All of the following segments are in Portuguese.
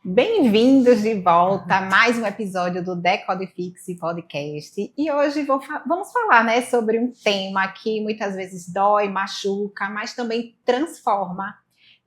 Bem-vindos de volta a mais um episódio do Decodifixe Podcast. E hoje vamos falar, né, sobre um tema que muitas vezes dói, machuca, mas também transforma.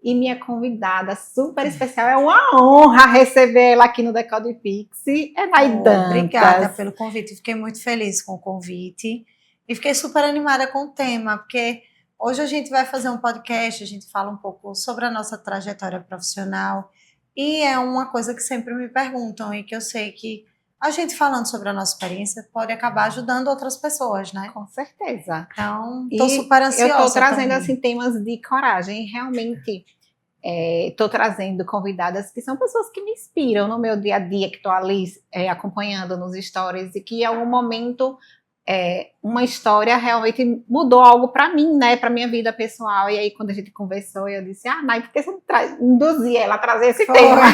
E minha convidada super especial, é uma honra receber ela aqui no Decodifixe, é Nay Obrigada Dantas. pelo convite, fiquei muito feliz com o convite e fiquei super animada com o tema, porque hoje a gente vai fazer um podcast, a gente fala um pouco sobre a nossa trajetória profissional e é uma coisa que sempre me perguntam e que eu sei que a gente falando sobre a nossa experiência pode acabar ajudando outras pessoas, né? Com certeza. Então, estou E super eu estou ansiosa trazendo também. assim temas de coragem, realmente. Estou trazendo convidadas que são pessoas que me inspiram no meu dia a dia, que estou ali acompanhando nos stories e que em algum momento uma história realmente mudou algo para mim, né, para minha vida pessoal. E aí quando a gente conversou, eu disse, Nay, por que você não induzia ela a trazer esse tema?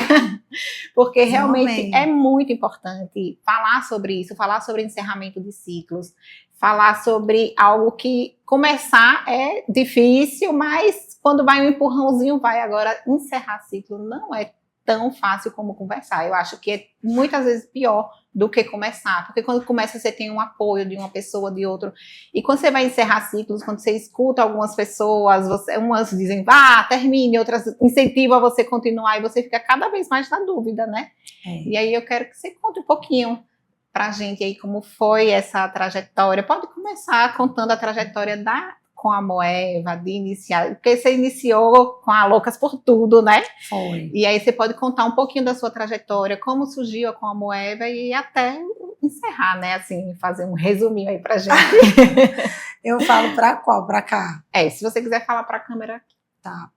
Porque Eu realmente é amei. muito importante falar sobre isso, falar sobre encerramento de ciclos, falar sobre algo que começar é difícil, mas quando vai um empurrãozinho, vai. Agora, encerrar ciclo não é tão fácil como conversar. Eu acho que é muitas vezes pior do que começar, porque quando começa você tem um apoio de uma pessoa, de outro, e quando você vai encerrar ciclos, quando você escuta algumas pessoas, umas dizem, termine, outras incentivam a você continuar, e você fica cada vez mais na dúvida, né? E aí eu quero que você conte um pouquinho pra gente aí como foi essa trajetória. Pode começar contando a trajetória com a Moeva, de iniciar, porque você iniciou com a Loucas por Tudo, né? Foi. E aí você pode contar um pouquinho da sua trajetória, como surgiu a Com a Moeva e até encerrar, né? Assim, fazer um resuminho aí pra gente. Eu falo para qual? Para cá? Se você quiser falar pra câmera. Tá.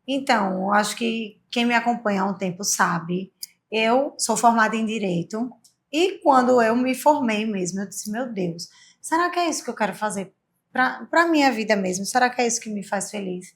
Então, eu acho que quem me acompanha há um tempo sabe, eu sou formada em Direito e quando eu me formei mesmo, eu disse, meu Deus, será que é isso que eu quero fazer para a minha vida mesmo? Será que é isso que me faz feliz?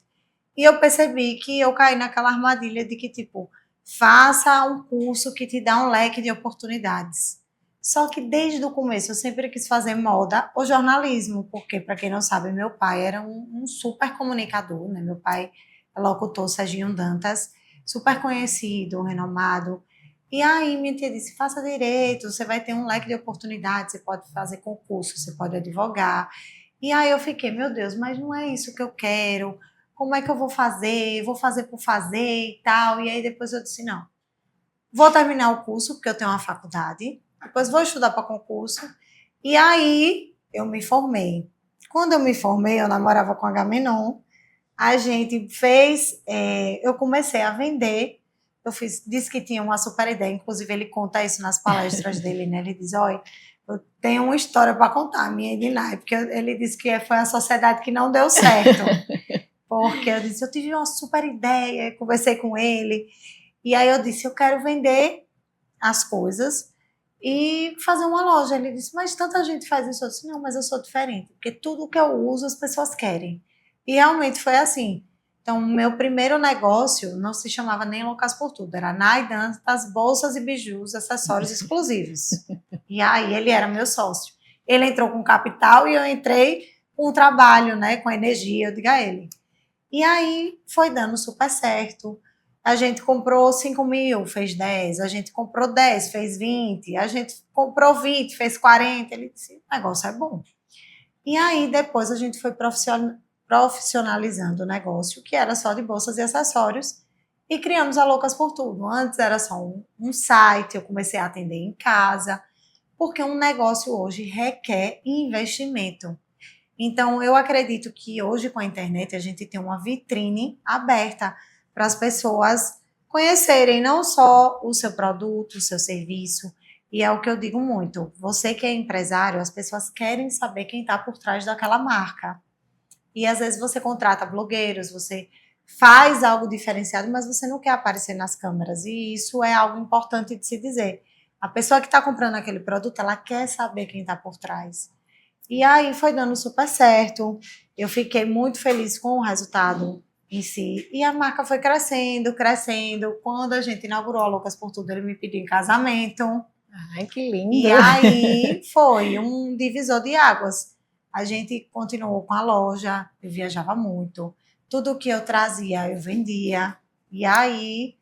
E eu percebi que eu caí naquela armadilha de que, tipo, faça um curso que te dá um leque de oportunidades. Só que desde o começo eu sempre quis fazer moda ou jornalismo, porque, para quem não sabe, meu pai era um super comunicador, né? Meu pai é locutor Serginho Dantas, super conhecido, renomado. E aí minha tia disse, faça direito, você vai ter um leque de oportunidades, você pode fazer concurso, você pode advogar. E aí eu fiquei, meu Deus, mas não é isso que eu quero, como é que eu vou fazer? Vou fazer por fazer e tal. E aí depois eu disse, não, vou terminar o curso, porque eu tenho uma faculdade, depois vou estudar para concurso. E aí eu me formei. Quando eu me formei, eu namorava com a Agamenon, a gente fez, eu comecei a vender, disse que tinha uma super ideia, inclusive ele conta isso nas palestras dele, né? Ele diz, olha, eu tenho uma história para contar, minha e de Nai, porque ele disse que foi a sociedade que não deu certo. Porque eu disse, eu tive uma super ideia, conversei com ele, e aí eu disse, eu quero vender as coisas e fazer uma loja. Ele disse, mas tanta gente faz isso. Eu disse, não, mas eu sou diferente, porque tudo que eu uso as pessoas querem. E realmente foi assim. Então, meu primeiro negócio não se chamava nem Loucas por Tudo, era Nay Dantas, bolsas e bijus, acessórios exclusivos. E aí ele era meu sócio. Ele entrou com capital e eu entrei com o trabalho, né, com a energia, eu digo a ele. E aí foi dando super certo. A gente comprou 5 mil, fez 10. A gente comprou 10, fez 20. A gente comprou 20, fez 40. Ele disse, o negócio é bom. E aí depois a gente foi profissionalizando o negócio, que era só de bolsas e acessórios, e criamos a Loucas por Tudo. Antes era só um site, eu comecei a atender em casa, porque um negócio hoje requer investimento. Então, eu acredito que hoje com a internet a gente tem uma vitrine aberta para as pessoas conhecerem não só o seu produto, o seu serviço, e é o que eu digo muito. Você que é empresário, as pessoas querem saber quem está por trás daquela marca. E às vezes você contrata blogueiros, você faz algo diferenciado, mas você não quer aparecer nas câmeras. E isso é algo importante de se dizer. A pessoa que está comprando aquele produto, ela quer saber quem está por trás. E aí foi dando super certo. Eu fiquei muito feliz com o resultado em si. E a marca foi crescendo, crescendo. Quando a gente inaugurou a Loucas por Tudo, ele me pediu em casamento. Ai, que lindo! E aí foi um divisor de águas. A gente continuou com a loja, eu viajava muito. Tudo que eu trazia, eu vendia. E aí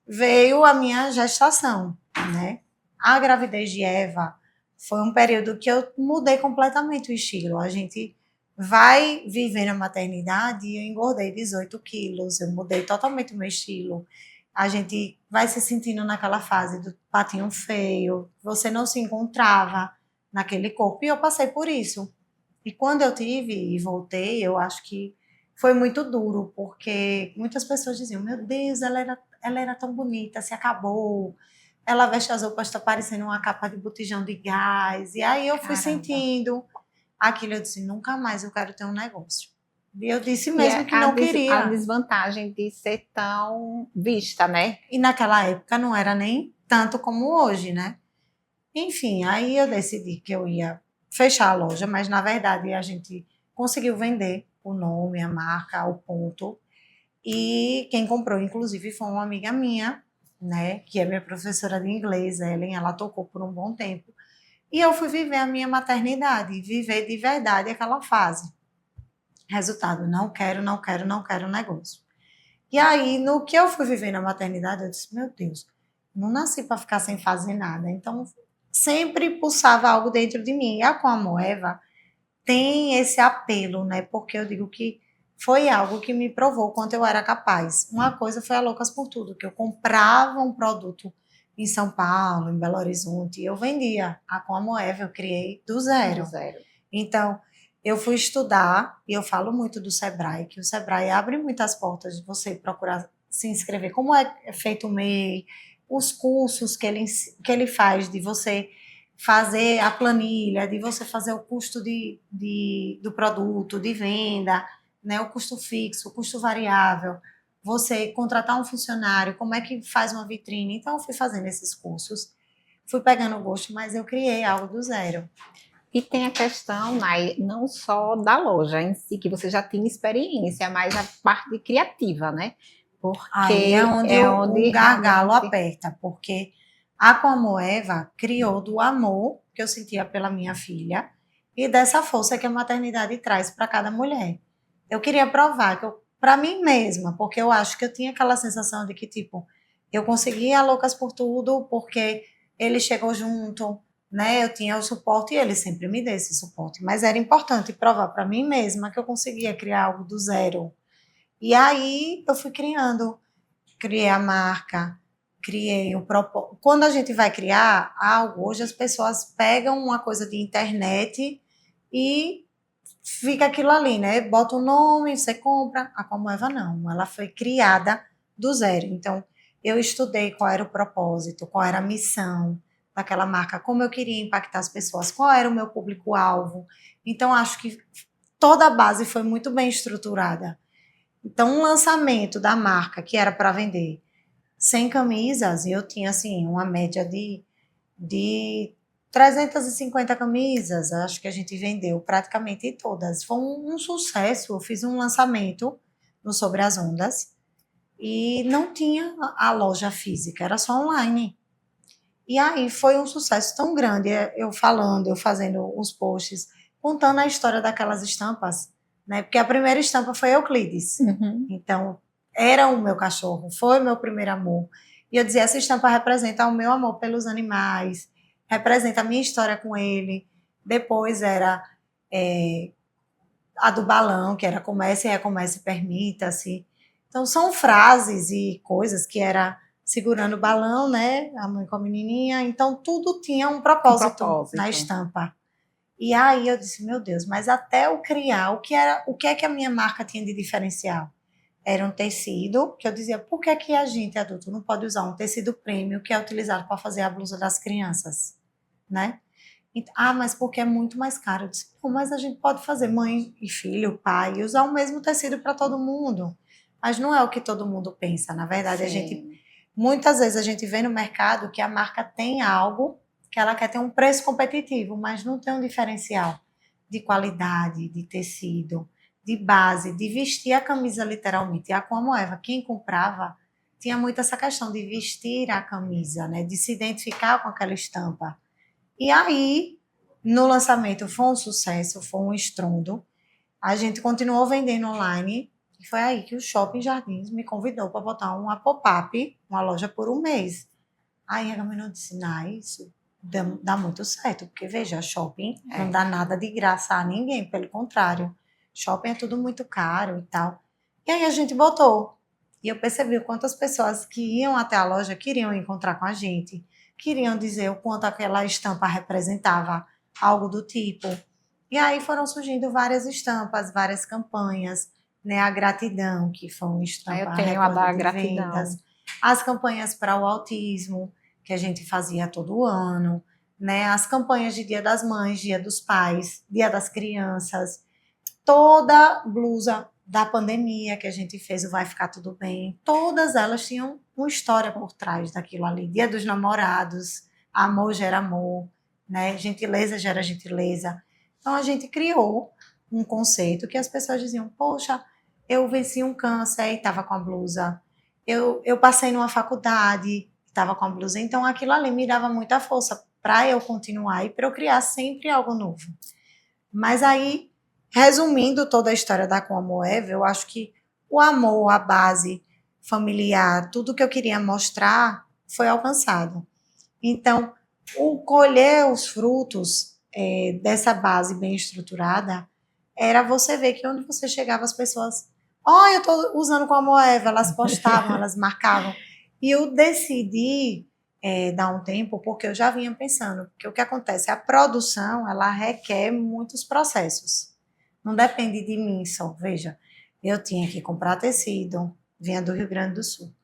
veio a minha gestação, né? A gravidez de Eva foi um período que eu mudei completamente o estilo. A gente vai viver na maternidade e eu engordei 18 quilos, eu mudei totalmente o meu estilo. A gente vai se sentindo naquela fase do patinho feio, você não se encontrava naquele corpo, e eu passei por isso. E quando eu tive e voltei, eu acho que foi muito duro, porque muitas pessoas diziam: Meu Deus, ela era tão bonita, se acabou. Ela veste as roupas, está parecendo uma capa de botijão de gás. E aí eu fui Caramba. sentindo aquilo. Eu disse: Nunca mais eu quero ter um negócio. E eu disse E mesmo é que não a queria. desvantagem de ser tão vista, né? E naquela época não era nem tanto como hoje, né? Enfim, aí eu decidi que eu ia fechar a loja, mas na verdade a gente conseguiu vender o nome, a marca, o ponto. E quem comprou, inclusive, foi uma amiga minha, né, que é minha professora de inglês, Ellen, ela tocou por um bom tempo. E eu fui viver a minha maternidade, viver de verdade aquela fase. Resultado, não quero, não quero, não quero negócio. E aí, no que eu fui viver na maternidade, eu disse, meu Deus, não nasci para ficar sem fazer nada. Então, sempre pulsava algo dentro de mim. E a Com a Moeva tem esse apelo, né? Porque eu digo que foi algo que me provou quanto eu era capaz. Uma coisa foi a Loucas por Tudo, que eu comprava um produto em São Paulo, em Belo Horizonte, e eu vendia. A Com a Moeva eu criei do Do zero. zero. Então, eu fui estudar, e eu falo muito do Sebrae, que o Sebrae abre muitas portas de você procurar se inscrever. Como é feito o MEI, os cursos que ele faz de você fazer a planilha, de você fazer o custo do produto, de venda, né, o custo fixo, o custo variável, você contratar um funcionário, como é que faz uma vitrine. Então, eu fui fazendo esses cursos, fui pegando o gosto, mas eu criei algo do zero. E tem a questão, Nai, não só da loja em si, que você já tinha experiência, mas a parte criativa, né? Aí é Porque onde é o onde gargalo realmente. aperta, porque a Comoeva criou do amor que eu sentia pela minha filha e dessa força que a maternidade traz para cada mulher. Eu queria provar que para mim mesma, porque eu acho que eu tinha aquela sensação de que, tipo, eu conseguia loucas por tudo, porque ele chegou junto, né? Eu tinha o suporte e ele sempre me deu esse suporte. Mas era importante provar para mim mesma que eu conseguia criar algo do zero. E aí eu fui criando, criei a marca, criei o propósito. Quando a gente vai criar algo, hoje as pessoas pegam uma coisa de internet e fica aquilo ali, né? Bota o nome, você compra. A Comoeva não, ela foi criada do zero. Então, eu estudei qual era o propósito, qual era a missão daquela marca, como eu queria impactar as pessoas, qual era o meu público-alvo. Então, acho que toda a base foi muito bem estruturada. Então, um lançamento da marca que era para vender 100 camisas, eu tinha assim uma média de 350 camisas, acho que a gente vendeu praticamente todas. Foi um sucesso. Eu fiz um lançamento no Sobre as Ondas e não tinha a loja física, era só online. E aí foi um sucesso tão grande, eu falando, eu fazendo os posts, contando a história daquelas estampas, né? Porque a primeira estampa foi Euclides. Uhum. Então, era o meu cachorro, foi o meu primeiro amor. E eu dizia, essa estampa representa o meu amor pelos animais, representa a minha história com ele. Depois era é, a do balão, que era comece, recomece, permita-se. Então, são frases e coisas que era segurando o balão, né? A mãe com a menininha. Então, tudo tinha um Um propósito na propósito. estampa. E aí eu disse, meu Deus, mas até eu criar, o que é que a minha marca tinha de diferencial? Era um tecido que eu dizia, por que, que a gente adulto não pode usar um tecido premium que é utilizado para fazer a blusa das crianças, né? Ah, mas porque é muito mais caro. Eu disse, não, mas a gente pode fazer mãe e filho, pai, e usar o mesmo tecido para todo mundo. Mas não é o que todo mundo pensa. Na verdade, Sim. muitas vezes a gente vê no mercado que a marca tem algo que ela quer ter um preço competitivo, mas não tem um diferencial de qualidade, de tecido, de base, de vestir a camisa literalmente. E a Como Eva, quem comprava, tinha muito essa questão de vestir a camisa, né? De se identificar com aquela estampa. E aí, no lançamento, foi um sucesso, foi um estrondo. A gente continuou vendendo online, E foi aí que o Shopping Jardins me convidou para botar uma pop-up, uma loja por um mês. Aí a Agamenon disse, não, isso dá muito certo, porque veja, shopping não dá nada de graça a ninguém, pelo contrário. Shopping é tudo muito caro e tal. E aí a gente botou. E eu percebi o quanto as pessoas que iam até a loja queriam encontrar com a gente, queriam dizer o quanto aquela estampa representava algo do tipo. E aí foram surgindo várias estampas, várias campanhas, né? A gratidão, que foi uma estampa Eu tenho a da recorde de gratidão. vendas. As campanhas para o autismo, que a gente fazia todo ano, né? As campanhas de Dia das Mães, Dia dos Pais, Dia das Crianças, toda blusa da pandemia que a gente fez, o Vai Ficar Tudo Bem, todas elas tinham uma história por trás daquilo ali. Dia dos Namorados, amor gera amor, né? Gentileza gera gentileza. Então a gente criou um conceito que as pessoas diziam, poxa, eu venci um câncer e estava com a blusa. Eu passei numa faculdade, estava com a blusa. Então aquilo ali me dava muita força para eu continuar e para eu criar sempre algo novo. Mas aí, resumindo toda a história da Com Amor Eva, eu acho que o amor, a base familiar, tudo que eu queria mostrar foi alcançado. Então, o colher os frutos dessa base bem estruturada era você ver que onde você chegava as pessoas, eu estou usando Com Amor Eva, elas postavam, elas marcavam. E eu decidi dar um tempo, porque eu já vinha pensando, porque o que acontece, a produção, ela requer muitos processos. Não depende de mim só, veja, eu tinha que comprar tecido, vinha do Rio Grande do Sul.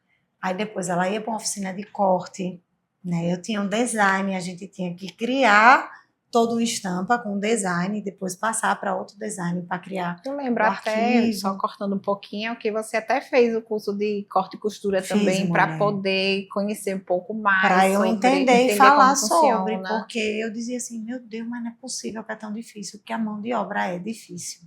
Aí depois ela ia para uma oficina de corte, né? Eu tinha um design, a gente tinha que criar toda uma estampa com design e depois passar para outro design para criar. Eu lembro até, só cortando um pouquinho, que você até fez o curso de corte e costura também para poder conhecer um pouco mais. Para eu entender e falar sobre, porque eu dizia assim, meu Deus, mas não é possível que é tão difícil, porque a mão de obra é difícil.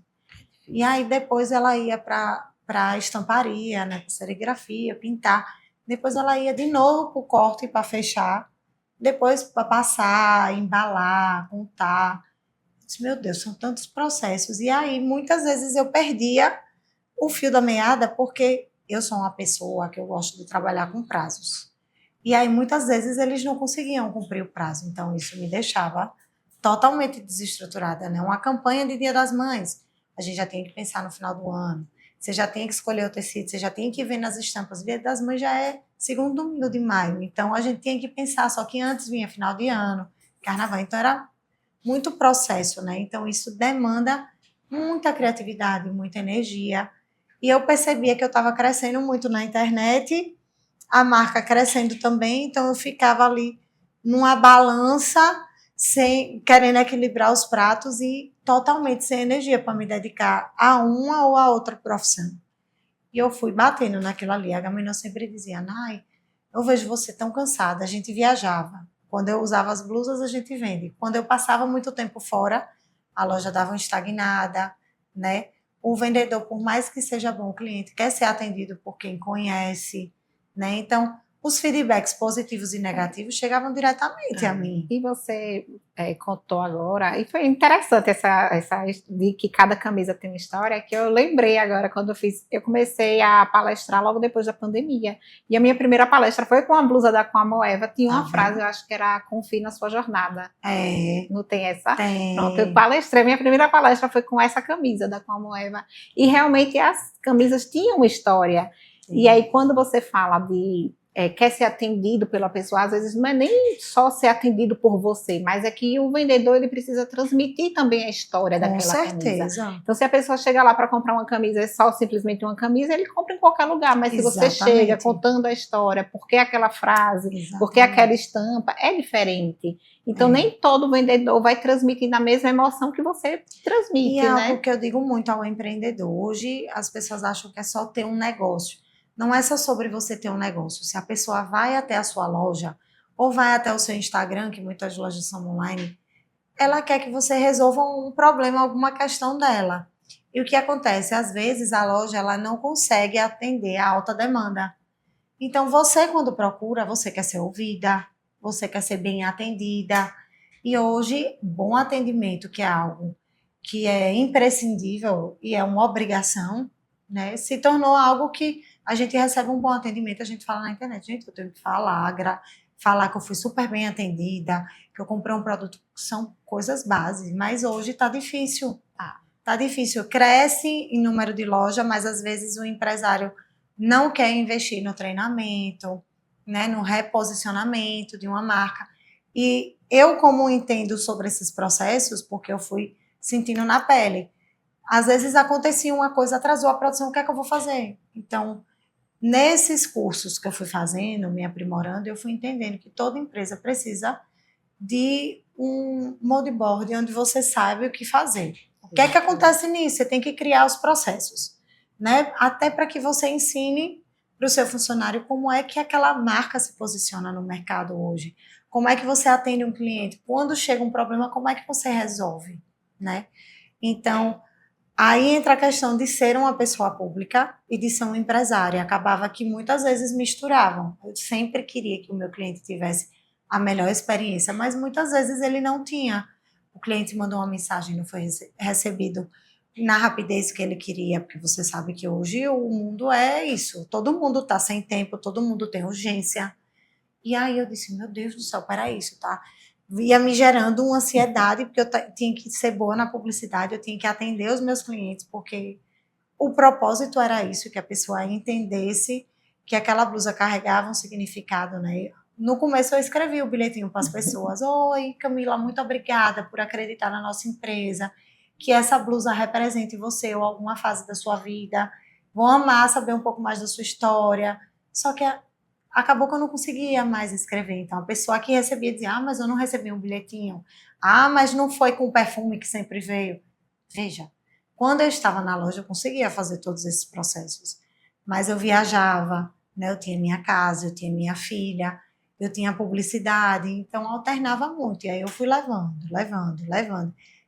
E aí depois ela ia para a estamparia, né, para serigrafia, pintar. Depois ela ia de novo para o corte para fechar. Depois para passar, embalar, contar. Eu disse, meu Deus, são tantos processos. E aí muitas vezes eu perdia o fio da meada porque eu sou uma pessoa que eu gosto de trabalhar com prazos. E aí muitas vezes eles não conseguiam cumprir o prazo. Então isso me deixava totalmente desestruturada, né? Uma campanha de Dia das Mães, a gente já tem que pensar no final do ano. Você já tem que escolher o tecido, você já tem que ver nas estampas. Dia das Mães já é segundo domingo de maio, então a gente tem que pensar, só que antes vinha final de ano, carnaval, então era muito processo, né? Então isso demanda muita criatividade, muita energia. E eu percebia que eu estava crescendo muito na internet, a marca crescendo também, então eu ficava ali numa balança, querendo equilibrar os pratos e totalmente sem energia para me dedicar a uma ou a outra profissão. E eu fui batendo naquilo ali. A Agamenon sempre dizia, Nai, eu vejo você tão cansada. A gente viajava. Quando eu usava as blusas, a gente vende. Quando eu passava muito tempo fora, a loja dava uma estagnada, né? O vendedor, por mais que seja bom, o cliente quer ser atendido por quem conhece, né? Então, os feedbacks positivos e negativos chegavam diretamente a mim. E você contou agora, e foi interessante essa de que cada camisa tem uma história, que eu lembrei agora quando eu comecei a palestrar logo depois da pandemia. E a minha primeira palestra foi com a blusa da Com Amor Eva, tinha uma frase, eu acho que era confie na sua jornada. Não tem essa? Tem. Pronto, eu palestrei, minha primeira palestra foi com essa camisa da Com Amor Eva. E realmente as camisas tinham uma história. Sim. E aí quando você fala de quer ser atendido pela pessoa, às vezes não é nem só ser atendido por você, mas é que o vendedor ele precisa transmitir também a história daquela camisa. Então, se a pessoa chega lá para comprar uma camisa, é só simplesmente uma camisa, ele compra em qualquer lugar, mas se você chega contando a história, por que aquela frase, por que aquela estampa, é diferente. Então, nem todo vendedor vai transmitir na mesma emoção que você transmite, né? E algo que eu digo muito ao empreendedor, hoje as pessoas acham que é só ter um negócio. Não é só sobre você ter um negócio. Se a pessoa vai até a sua loja ou vai até o seu Instagram, que muitas lojas são online, ela quer que você resolva um problema, alguma questão dela. E o que acontece? Às vezes a loja ela não consegue atender a alta demanda. Então você, quando procura, você quer ser ouvida, você quer ser bem atendida. E hoje, bom atendimento, que é algo que é imprescindível e é uma obrigação, né? Se tornou algo que a gente recebe um bom atendimento, a gente fala na internet, gente, eu tenho que falar que eu fui super bem atendida, que eu comprei um produto, são coisas básicas, mas hoje está difícil. Tá difícil, cresce em número de loja, mas às vezes o empresário não quer investir no treinamento, né, no reposicionamento de uma marca. E eu, como entendo sobre esses processos, porque eu fui sentindo na pele, às vezes acontecia uma coisa, atrasou a produção, o que é que eu vou fazer? Então, nesses cursos que eu fui fazendo, me aprimorando, eu fui entendendo que toda empresa precisa de um mood board onde você sabe o que fazer. O que é que acontece nisso? Você tem que criar os processos, né? Até para que você ensine para o seu funcionário como é que aquela marca se posiciona no mercado hoje. Como é que você atende um cliente? Quando chega um problema, como é que você resolve, né? Então, aí entra a questão de ser uma pessoa pública e de ser um empresário. Acabava que muitas vezes misturavam. Eu sempre queria que o meu cliente tivesse a melhor experiência, mas muitas vezes ele não tinha. O cliente mandou uma mensagem, não foi recebido na rapidez que ele queria, porque você sabe que hoje o mundo é isso. Todo mundo está sem tempo, todo mundo tem urgência. E aí eu disse, meu Deus do céu, para isso, tá? Ia me gerando uma ansiedade, porque eu tinha que ser boa na publicidade, eu tinha que atender os meus clientes, porque o propósito era isso, que a pessoa entendesse que aquela blusa carregava um significado, né? No começo eu escrevi o bilhetinho para as pessoas, oi Camila, muito obrigada por acreditar na nossa empresa, que essa blusa represente você ou alguma fase da sua vida, vão amar saber um pouco mais da sua história, só que acabou que eu não conseguia mais escrever. Então, a pessoa que recebia dizia, mas eu não recebi um bilhetinho. Mas não foi com o perfume que sempre veio. Veja, quando eu estava na loja, eu conseguia fazer todos esses processos. Mas eu viajava, né? Eu tinha minha casa, eu tinha minha filha, eu tinha publicidade, então alternava muito. E aí eu fui levando.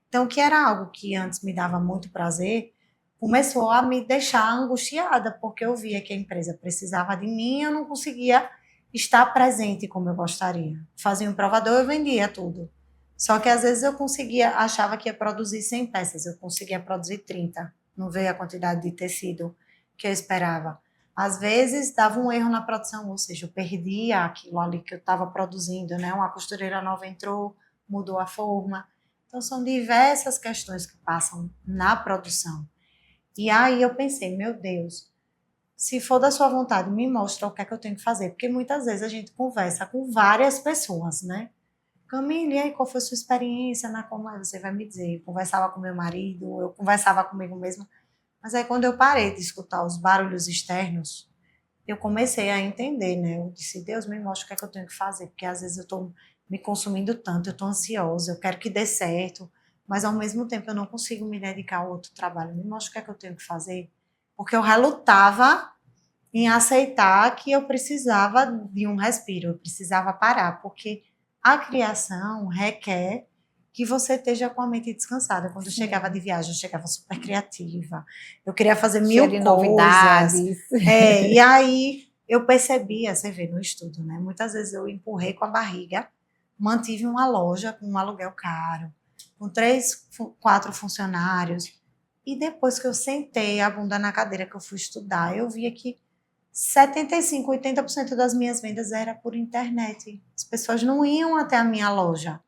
Então, o que era algo que antes me dava muito prazer, começou a me deixar angustiada, porque eu via que a empresa precisava de mim e eu não conseguia estar presente como eu gostaria. Fazia um provador, eu vendia tudo. Só que às vezes eu conseguia, achava que ia produzir 100 peças, eu conseguia produzir 30. Não veio a quantidade de tecido que eu esperava. Às vezes dava um erro na produção, ou seja, eu perdia aquilo ali que eu estava produzindo, né? Uma costureira nova entrou, mudou a forma. Então são diversas questões que passam na produção. E aí eu pensei, meu Deus, se for da sua vontade, me mostra o que é que eu tenho que fazer. Porque muitas vezes a gente conversa com várias pessoas, né? Camille, e aí, qual foi a sua experiência na como você vai me dizer? Eu conversava com meu marido, eu conversava comigo mesma. Mas aí quando eu parei de escutar os barulhos externos, eu comecei a entender, né? Eu disse, Deus, me mostra o que é que eu tenho que fazer. Porque às vezes eu estou me consumindo tanto, eu estou ansiosa, eu quero que dê certo, mas ao mesmo tempo eu não consigo me dedicar ao outro trabalho. Me mostra o que é que eu tenho que fazer. Porque eu relutava em aceitar que eu precisava de um respiro, eu precisava parar, porque a criação requer que você esteja com a mente descansada. Quando eu chegava de viagem, eu chegava super criativa, eu queria fazer Cheia mil de coisas. novidades. E aí eu percebia, você vê no estudo, né? Muitas vezes eu empurrei com a barriga, mantive uma loja com um aluguel caro, com 3, 4 funcionários, e depois que eu sentei a bunda na cadeira que eu fui estudar, eu via que 75, 80% das minhas vendas era por internet. As pessoas não iam até a minha loja,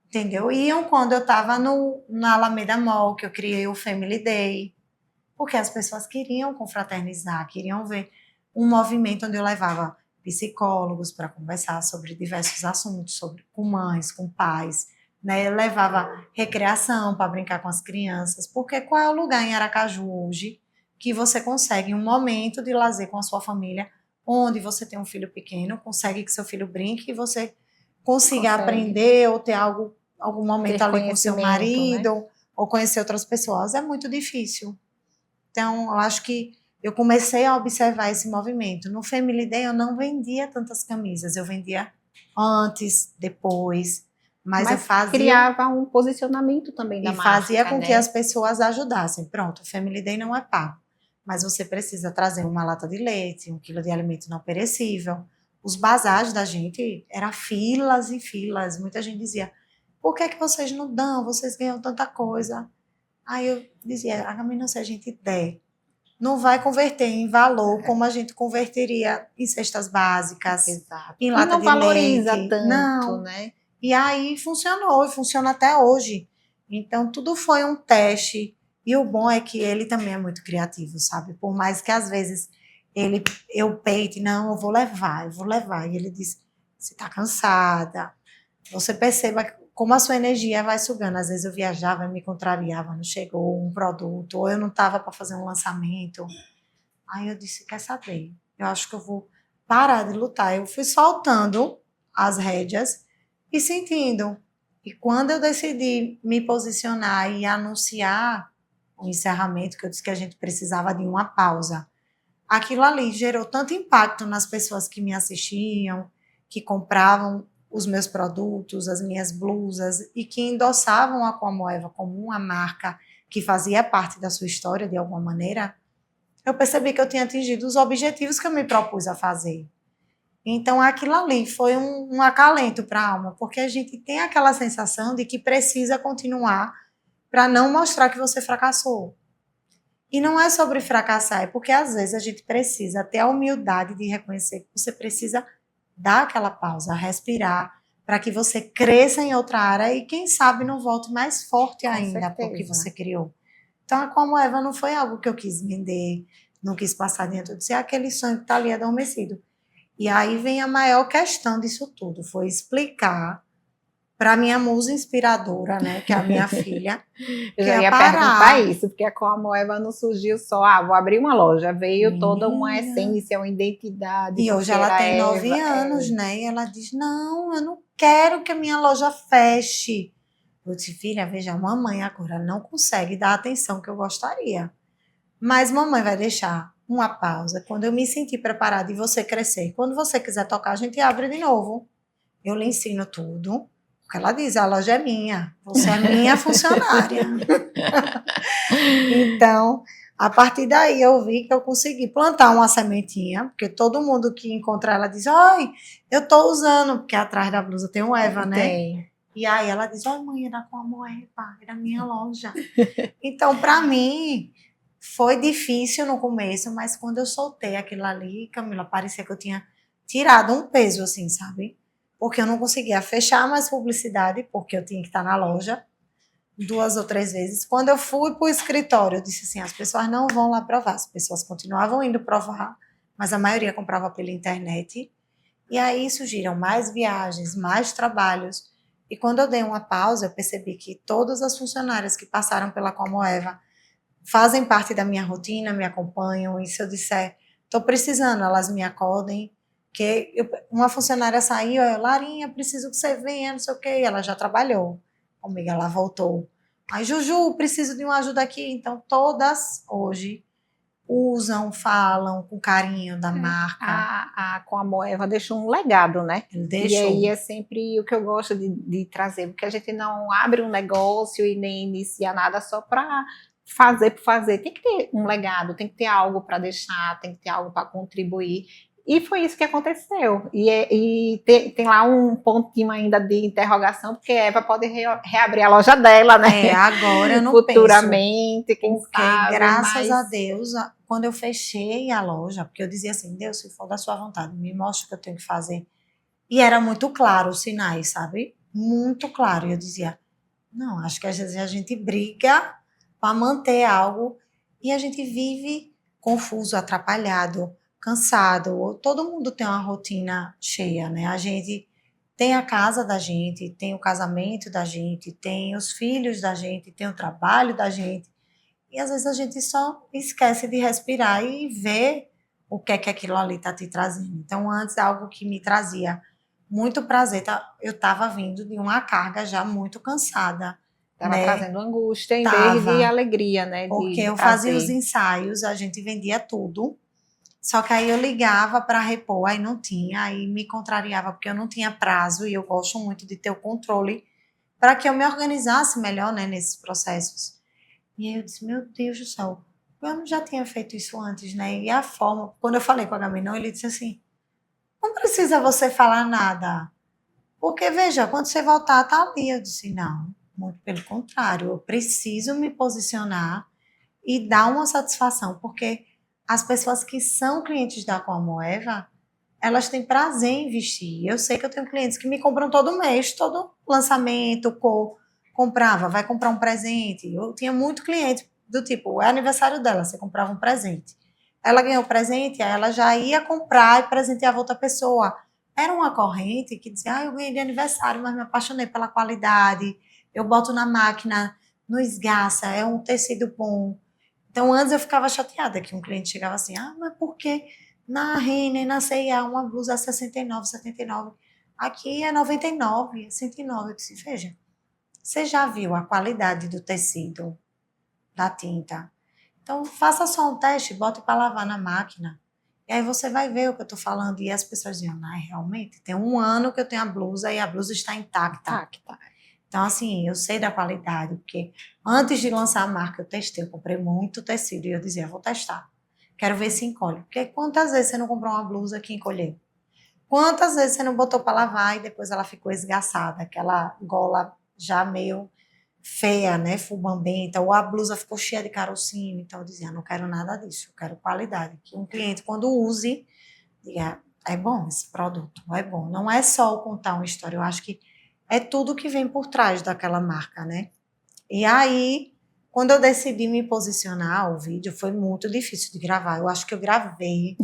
entendeu? Iam quando eu estava na Alameda Mall, que eu criei o Family Day, porque as pessoas queriam confraternizar, queriam ver um movimento onde eu levava psicólogos para conversar sobre diversos assuntos, com mães, com pais, né? Eu levava recreação para brincar com as crianças, porque qual é o lugar em Aracaju hoje que você consegue um momento de lazer com a sua família, onde você tem um filho pequeno, consegue que seu filho brinque e você consiga aprender ou ter algum momento ali com seu marido, né? Ou conhecer outras pessoas. É muito difícil. Então, eu acho que eu comecei a observar esse movimento. No Family Day, eu não vendia tantas camisas. Eu vendia antes, depois. Mas eu fazia... criava um posicionamento também da marca, fazia com né? que as pessoas ajudassem. Pronto, o Family Day não é pago. Mas você precisa trazer uma lata de leite, 1 quilo de alimento não perecível. Os bazares da gente eram filas e filas. Muita gente dizia, por que é que vocês não dão? Vocês ganham tanta coisa. Aí eu dizia, a Camila, se a gente der não vai converter em valor como a gente converteria em cestas básicas, Exato. em E lata não de valoriza leite. tanto, Não. né? E aí funcionou, e funciona até hoje. Então, tudo foi um teste. E o bom é que ele também é muito criativo, sabe? Por mais que às vezes eu peite, não, eu vou levar, eu vou levar. E ele diz, você está cansada. Você perceba como a sua energia vai sugando. Às vezes eu viajava, me contrariava, não chegou um produto, ou eu não estava para fazer um lançamento. Aí eu disse, quer saber? Eu acho que eu vou parar de lutar. Eu fui soltando as rédeas e sentindo. E quando eu decidi me posicionar e anunciar o encerramento, que eu disse que a gente precisava de uma pausa, aquilo ali gerou tanto impacto nas pessoas que me assistiam, que compravam os meus produtos, as minhas blusas, e que endossavam a Comoeva como uma marca que fazia parte da sua história de alguma maneira, eu percebi que eu tinha atingido os objetivos que eu me propus a fazer. Então, aquilo ali foi um acalento para a alma, porque a gente tem aquela sensação de que precisa continuar para não mostrar que você fracassou. E não é sobre fracassar, é porque às vezes a gente precisa ter a humildade de reconhecer que você precisa dar aquela pausa, respirar, para que você cresça em outra área e, quem sabe, não volte mais forte Com ainda para o que certeza. você criou. Então, a Como Eva não foi algo que eu quis vender, não quis passar dentro, eu disse, é aquele sonho que está ali adormecido. E aí vem a maior questão disso tudo, foi explicar para minha musa inspiradora, né, que é a minha filha, Eu que já é ia perguntar parar. isso, porque a Comoeva não surgiu só, vou abrir uma loja, veio toda uma Menina. essência, uma identidade, E hoje porque ela era tem 9 Eva. anos, né? E ela diz: não, eu não quero que a minha loja feche. Eu disse, filha, veja, a mamãe agora não consegue dar a atenção que eu gostaria. Mas mamãe vai deixar uma pausa quando eu me sentir preparada e você crescer. Quando você quiser tocar, a gente abre de novo. Eu lhe ensino tudo. Porque ela diz, a loja é minha, você é minha funcionária. Então, a partir daí eu vi que eu consegui plantar uma sementinha, porque todo mundo que encontra ela diz, oi, eu estou usando, porque atrás da blusa tem um Eva, né? Tem. E aí ela diz, oi mãe, era como Eva, era minha loja. Então, para mim, foi difícil no começo, mas quando eu soltei aquilo ali, Camila, parecia que eu tinha tirado um peso, assim, sabe? Porque eu não conseguia fechar mais publicidade, porque eu tinha que estar na loja 2 ou 3 vezes. Quando eu fui para o escritório, eu disse assim, as pessoas não vão lá provar, as pessoas continuavam indo provar, mas a maioria comprava pela internet, e aí surgiram mais viagens, mais trabalhos, e quando eu dei uma pausa, eu percebi que todas as funcionárias que passaram pela Comoeva fazem parte da minha rotina, me acompanham, e se eu disser, estou precisando, elas me acodem, que uma funcionária saiu, eu, Larinha, preciso que você venha, não sei o quê, ela já trabalhou comigo, ela voltou. Aí, Juju, preciso de uma ajuda aqui. Então, todas hoje usam, falam com carinho da marca. Com a Moeva deixou um legado, né? Ele E aí deixou. é sempre o que eu gosto de trazer, porque a gente não abre um negócio e nem inicia nada só para fazer por fazer. Tem que ter um legado, tem que ter algo para deixar, tem que ter algo para contribuir. E foi isso que aconteceu. E tem lá um pontinho ainda de interrogação, porque a Eva pode reabrir a loja dela, né? Agora eu não penso. Futuramente, quem Porque, sabe, graças mas a Deus, quando eu fechei a loja, porque eu dizia assim, Deus, se for da sua vontade, me mostra o que eu tenho que fazer. E era muito claro os sinais, sabe? Muito claro. E eu dizia, não, acho que às vezes a gente briga para manter algo e a gente vive confuso, atrapalhado, cansado. Todo mundo tem uma rotina cheia, né? A gente tem a casa da gente, tem o casamento da gente, tem os filhos da gente, tem o trabalho da gente. E às vezes a gente só esquece de respirar e ver o que é que aquilo ali está te trazendo. Então, antes, algo que me trazia muito prazer, eu estava vindo de uma carga já muito cansada, estava né? trazendo angústia em vez de Tava, alegria, né? porque De eu fazia os prazer. ensaios, a gente vendia tudo, só que aí eu ligava para repor, aí não tinha, aí me contrariava porque eu não tinha prazo e eu gosto muito de ter o controle para que eu me organizasse melhor, né, nesses processos. E aí eu disse, meu Deus do céu, eu já tinha feito isso antes, né? E a forma, quando eu falei com o Agamenon, ele disse assim, não precisa você falar nada, porque veja, quando você voltar, tá ali. Eu disse, não, muito pelo contrário, eu preciso me posicionar e dar uma satisfação, porque as pessoas que são clientes da Comoeva, elas têm prazer em vestir. Eu sei que eu tenho clientes que me compram todo mês, todo lançamento, comprava, vai comprar um presente. Eu tinha muito cliente do tipo, é aniversário dela, você comprava um presente. Ela ganhou o presente, aí ela já ia comprar e presenteava outra pessoa. Era uma corrente que dizia, eu ganhei de aniversário, mas me apaixonei pela qualidade, eu boto na máquina, não esgaça, é um tecido bom. Então, antes eu ficava chateada que um cliente chegava assim, mas por que na Renner, na C&A, uma blusa é 69, 79, aqui é 99, é 109. Eu disse, veja, você já viu a qualidade do tecido, da tinta? Então, faça só um teste, bote para lavar na máquina. E aí você vai ver o que eu estou falando. E as pessoas dizem, realmente, tem 1 ano que eu tenho a blusa e a blusa está intacta. Então, assim, eu sei da qualidade, porque antes de lançar a marca, eu testei, eu comprei muito tecido e eu dizia, vou testar. Quero ver se encolhe. Porque quantas vezes você não comprou uma blusa que encolheu? Quantas vezes você não botou para lavar e depois ela ficou esgaçada, aquela gola já meio feia, né, fubambenta, ou a blusa ficou cheia de carocinho. Então eu dizia, não quero nada disso, eu quero qualidade. Que um cliente, quando use, diga, é bom esse produto, é bom. Não é só contar uma história, eu acho que é tudo que vem por trás daquela marca, né? E aí, quando eu decidi me posicionar, o vídeo foi muito difícil de gravar. Eu acho que eu gravei,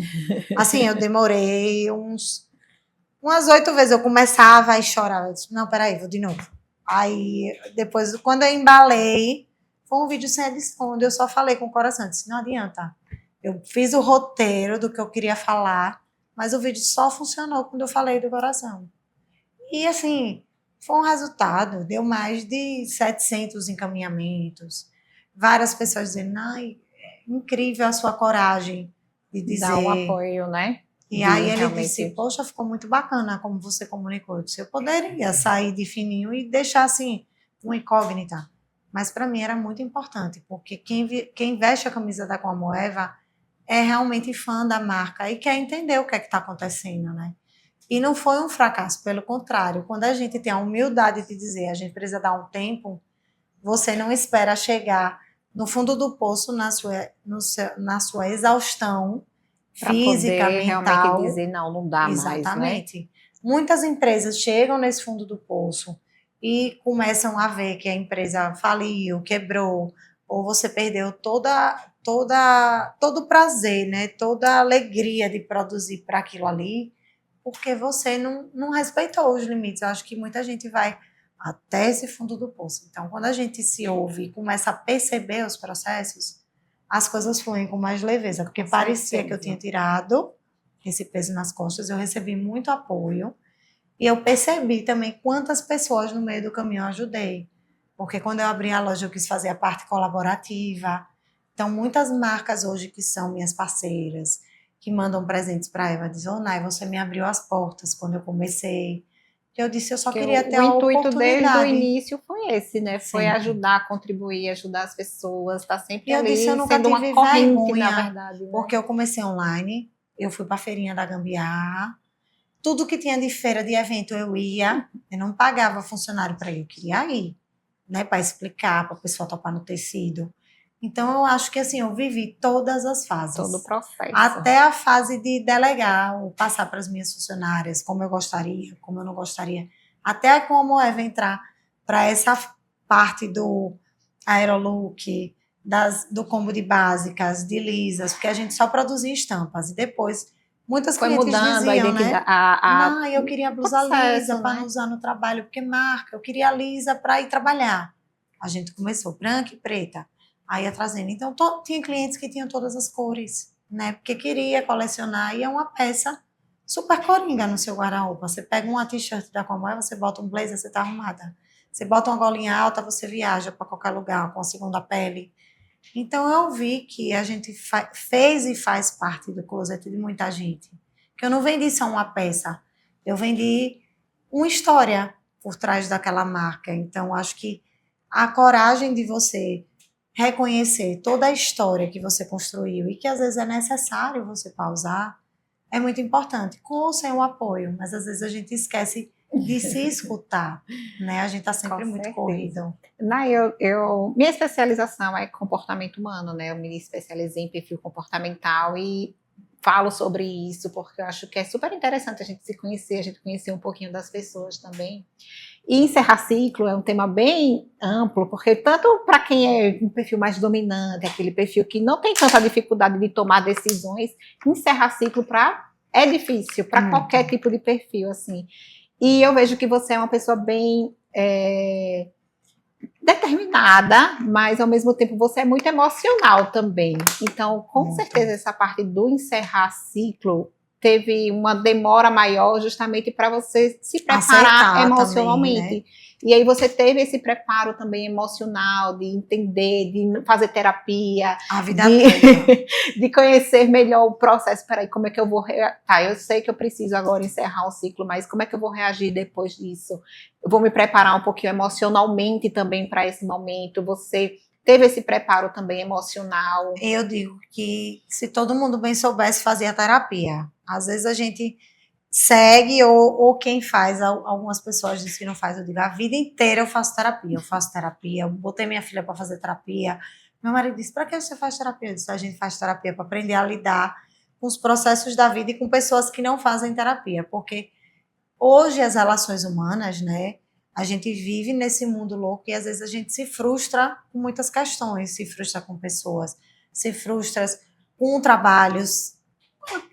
assim, eu demorei umas 8 vezes. Eu começava e chorava. Eu disse, não, peraí, vou de novo. Aí, depois, quando eu embalei, foi um vídeo sem edição, onde eu só falei com o coração. Eu disse, não adianta. Eu fiz o roteiro do que eu queria falar, mas o vídeo só funcionou quando eu falei do coração. E, assim, foi um resultado. Deu mais de 700 encaminhamentos. Várias pessoas dizendo, ai, é incrível a sua coragem de dizer. Dá um apoio, né? E aí ele disse, poxa, ficou muito bacana como você comunicou. Eu disse, eu poderia sair de fininho e deixar, assim, uma incógnita. Mas para mim era muito importante, porque quem veste a camisa da Comoeva é realmente fã da marca e quer entender o que é que está acontecendo, né? E não foi um fracasso, pelo contrário. Quando a gente tem a humildade de dizer, a gente precisa dar um tempo, você não espera chegar no fundo do poço na sua exaustão física, poder mental. realmente dizer, não dá mais, né? Exatamente. Muitas empresas chegam nesse fundo do poço e começam a ver que a empresa faliu, quebrou, ou você perdeu todo o prazer, né? Toda a alegria de produzir para aquilo ali, porque você não respeitou os limites. Eu acho que muita gente vai até esse fundo do poço. Então, quando a gente se ouve e começa a perceber os processos, as coisas fluem com mais leveza, porque parecia que eu tinha tirado esse peso nas costas, eu recebi muito apoio e eu percebi também quantas pessoas no meio do caminho eu ajudei, porque quando eu abri a loja eu quis fazer a parte colaborativa. Então, muitas marcas hoje que são minhas parceiras, que mandam presentes para ela, dizem, Nai, você me abriu as portas quando eu comecei. Eu disse, eu só queria ter uma oportunidade. O intuito desde o início foi esse, né? Foi Sempre. ajudar, contribuir, ajudar as pessoas, estar sempre E eu ali, disse, eu nunca sendo uma tive corrente, vergonha, na verdade. Né? porque eu comecei online, eu fui para a feirinha da Gambiarra, tudo que tinha de feira, de evento, eu ia, eu não pagava funcionário para ir, eu queria ir, né, para explicar, para o pessoal topar no tecido. Então, eu acho que, assim, eu vivi todas as fases. Todo o processo. Até a fase de delegar, ou passar para as minhas funcionárias, como eu gostaria, como eu não gostaria. Até a Comoeva entrar para essa parte do aerolook, do combo de básicas, de lisas, porque a gente só produzia estampas. E depois, muitas foi clientes mudando diziam, né? Não, eu queria blusa processo, lisa para não usar no trabalho, porque marca. Eu queria lisa para ir trabalhar. A gente começou branca e preta. Aí ia trazendo. Então, tinha clientes que tinham todas as cores, né? Porque queria colecionar. E é uma peça super coringa no seu guarda-roupa. Você pega uma t-shirt da Comoé, você bota um blazer, você tá arrumada. Você bota uma golinha alta, você viaja para qualquer lugar com a segunda pele. Então, eu vi que a gente fez e faz parte do closet de muita gente. Que eu não vendi só uma peça. Eu vendi uma história por trás daquela marca. Então, acho que a coragem de você reconhecer toda a história que você construiu e que às vezes é necessário você pausar, é muito importante, com ou sem o apoio, mas às vezes a gente esquece de se escutar, né? A gente está sempre Com muito certeza. corrido. Minha especialização é comportamento humano, né? Eu me especializei em perfil comportamental e falo sobre isso porque eu acho que é super interessante a gente se conhecer, a gente conhecer um pouquinho das pessoas também. E encerrar ciclo é um tema bem amplo, porque tanto para quem é um perfil mais dominante, aquele perfil que não tem tanta dificuldade de tomar decisões, encerrar ciclo é difícil para qualquer tipo de perfil, assim. E eu vejo que você é uma pessoa bem determinada, mas ao mesmo tempo você é muito emocional também. Então, com certeza, essa parte do encerrar ciclo teve uma demora maior justamente para você se preparar Aceitar emocionalmente. também, né? E aí você teve esse preparo também emocional, de entender, de fazer terapia, A vida toda. de conhecer melhor o processo. Peraí, como é que eu vou... Tá, eu sei que eu preciso agora encerrar um ciclo, mas como é que eu vou reagir depois disso? Eu vou me preparar um pouquinho emocionalmente também para esse momento. Você teve esse preparo também emocional? Eu digo que se todo mundo bem soubesse, fazia terapia. Às vezes a gente segue ou quem faz, algumas pessoas dizem que não faz, eu digo, a vida inteira eu faço terapia, eu botei minha filha para fazer terapia, meu marido disse, para que você faz terapia? Eu disse, a gente faz terapia para aprender a lidar com os processos da vida e com pessoas que não fazem terapia, porque hoje as relações humanas, né, a gente vive nesse mundo louco e às vezes a gente se frustra com muitas questões, se frustra com pessoas, se frustra com trabalhos.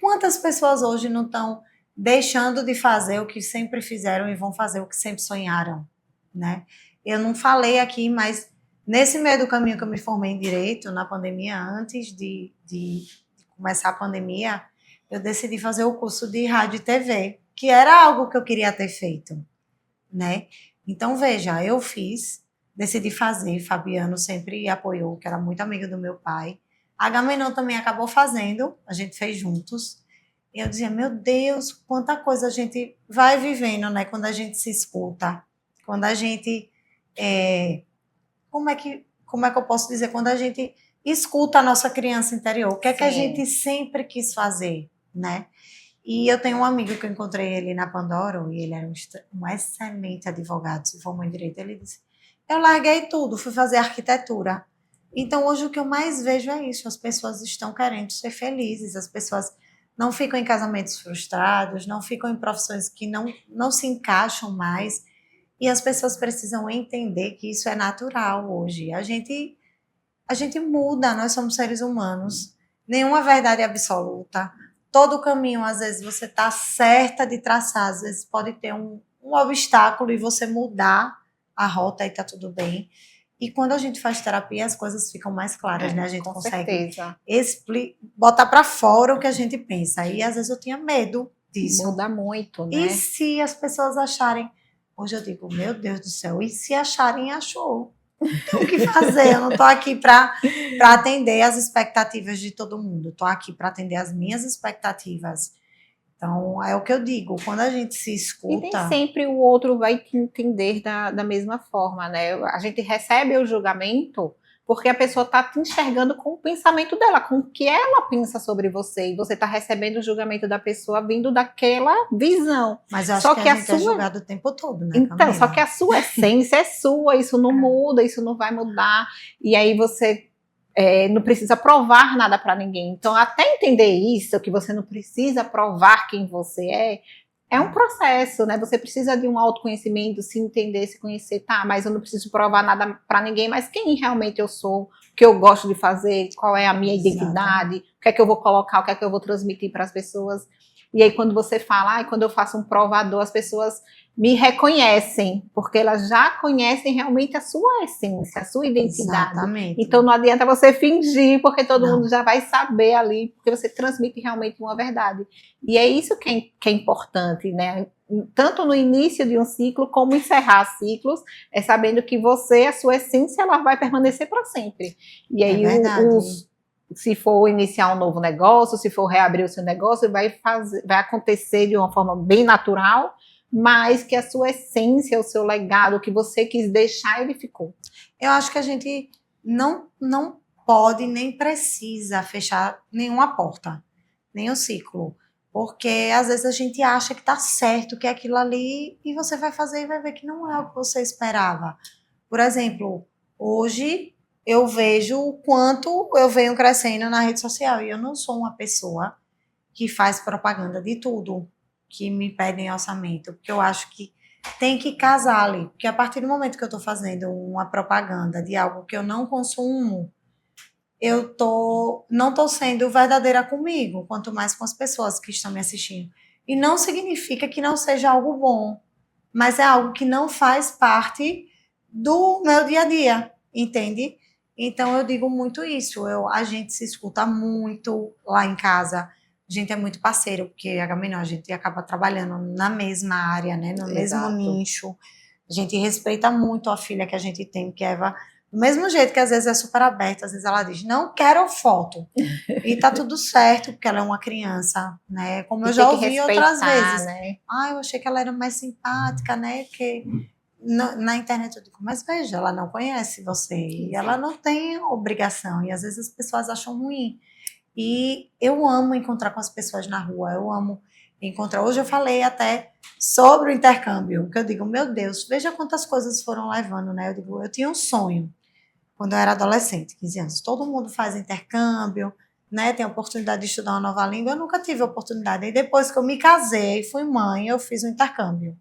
Quantas pessoas hoje não estão deixando de fazer o que sempre fizeram e vão fazer o que sempre sonharam, né? Eu não falei aqui, mas nesse meio do caminho que eu me formei em Direito, na pandemia, antes de começar a pandemia, eu decidi fazer o curso de rádio e TV, que era algo que eu queria ter feito, né? Então, veja, eu fiz, decidi fazer, Fabiano sempre apoiou, que era muito amigo do meu pai. A Agamenon também acabou fazendo, a gente fez juntos. E eu dizia, meu Deus, quanta coisa a gente vai vivendo, né? Quando a gente se escuta, quando a gente... como é que eu posso dizer? Quando a gente escuta a nossa criança interior, o que é que a gente sempre quis fazer, né? E eu tenho um amigo que eu encontrei ele na Pandoro, e ele era um excelente advogado, se formou em Direito. Ele disse, eu larguei tudo, fui fazer arquitetura. Então, hoje o que eu mais vejo é isso, as pessoas estão querendo ser felizes, as pessoas não ficam em casamentos frustrados, não ficam em profissões que não se encaixam mais, e as pessoas precisam entender que isso é natural hoje. A gente muda, nós somos seres humanos, nenhuma verdade é absoluta. Todo caminho, às vezes, você está certa de traçar, às vezes pode ter um obstáculo e você mudar a rota e está tudo bem. E quando a gente faz terapia, as coisas ficam mais claras, né? A gente consegue botar para fora o que a gente pensa. E às vezes eu tinha medo disso. Muda muito, né? E se as pessoas acharem... Hoje eu digo, meu Deus do céu, e se acharem, achou? Não tem o que fazer, eu não estou aqui para atender as expectativas de todo mundo, estou aqui para atender as minhas expectativas. Então, é o que eu digo, quando a gente se escuta... E nem sempre o outro vai te entender da mesma forma, né? A gente recebe o julgamento porque a pessoa está te enxergando com o pensamento dela, com o que ela pensa sobre você, e você está recebendo o julgamento da pessoa vindo daquela visão. Mas eu acho que a gente é julgado o tempo todo, né, Então, Camila? só que a sua essência é sua, isso não muda, isso não vai mudar, e aí você não precisa provar nada para ninguém. Então, até entender isso, que você não precisa provar quem você é um processo, né? Você precisa de um autoconhecimento, se entender, se conhecer, tá, mas eu não preciso provar nada para ninguém, mas quem realmente eu sou, o que eu gosto de fazer, qual é a minha identidade, o que é que eu vou colocar, o que é que eu vou transmitir para as pessoas. E aí quando você fala, quando eu faço um provador, as pessoas me reconhecem, porque elas já conhecem realmente a sua essência, a sua identidade. Exatamente. Então não adianta você fingir, porque todo mundo já vai saber ali, porque você transmite realmente uma verdade. E é isso que é importante, né? Tanto no início de um ciclo, como encerrar ciclos, é sabendo que você, a sua essência, ela vai permanecer para sempre. E aí, se for iniciar um novo negócio, se for reabrir o seu negócio, vai acontecer de uma forma bem natural, mas que a sua essência, o seu legado, o que você quis deixar, ele ficou. Eu acho que a gente não pode nem precisa fechar nenhuma porta, nenhum ciclo. Porque às vezes a gente acha que tá certo, que é aquilo ali, e você vai fazer e vai ver que não é o que você esperava. Por exemplo, hoje eu vejo o quanto eu venho crescendo na rede social, e eu não sou uma pessoa que faz propaganda de tudo que me pedem orçamento, porque eu acho que tem que casar ali, porque a partir do momento que eu estou fazendo uma propaganda de algo que eu não consumo, não estou sendo verdadeira comigo, quanto mais com as pessoas que estão me assistindo. E não significa que não seja algo bom, mas é algo que não faz parte do meu dia a dia, entende? Então eu digo muito isso. A gente se escuta muito lá em casa. A gente é muito parceiro, porque a gente acaba trabalhando na mesma área, né? No mesmo Exato. nicho. A gente respeita muito a filha que a gente tem, que é Eva. Do mesmo jeito que às vezes é super aberta, às vezes ela diz, não quero foto. E tá tudo certo, porque ela é uma criança, né? Como eu já ouvi outras vezes. Né? Ah, eu achei que ela era mais simpática, né? Que na internet eu digo, mas veja, ela não conhece você. E ela não tem obrigação. E às vezes as pessoas acham ruim. E eu amo encontrar com as pessoas na rua, eu amo encontrar. Hoje eu falei até sobre o intercâmbio, que eu digo, meu Deus, veja quantas coisas foram levando, né? Eu digo, eu tinha um sonho quando eu era adolescente, 15 anos. Todo mundo faz intercâmbio, né? Tem a oportunidade de estudar uma nova língua. Eu nunca tive a oportunidade. E depois que eu me casei, fui mãe, eu fiz um intercâmbio.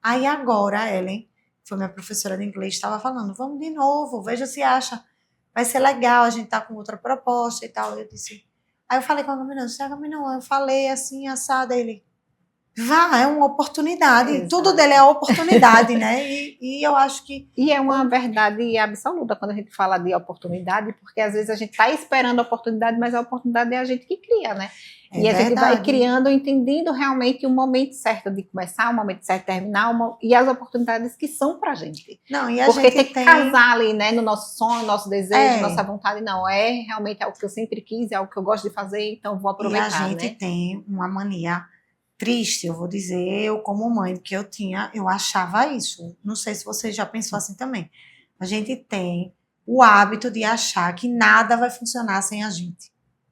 Aí agora a Ellen, foi minha professora de inglês, estava falando, vamos de novo, veja se acha, vai ser legal, a gente tá com outra proposta e tal. Eu disse, aí eu falei com a Gaminão, eu falei assim, assada, ele, vá, é uma oportunidade, Exato. Tudo dele é oportunidade, né? E eu acho que... E é uma verdade absoluta quando a gente fala de oportunidade, porque às vezes a gente está esperando a oportunidade, mas a oportunidade é a gente que cria, né? É e a gente vai verdade. criando, entendendo realmente o momento certo de começar, o momento certo de terminar, e as oportunidades que são pra gente. Não, e a Porque gente tem que casar ali, né, no nosso sonho, nosso desejo, nossa vontade, não, realmente algo que eu sempre quis, é algo que eu gosto de fazer, então vou aproveitar, né? E a gente tem uma mania triste, eu vou dizer, eu como mãe, porque eu achava isso. Não sei se você já pensou assim também. A gente tem o hábito de achar que nada vai funcionar sem a gente.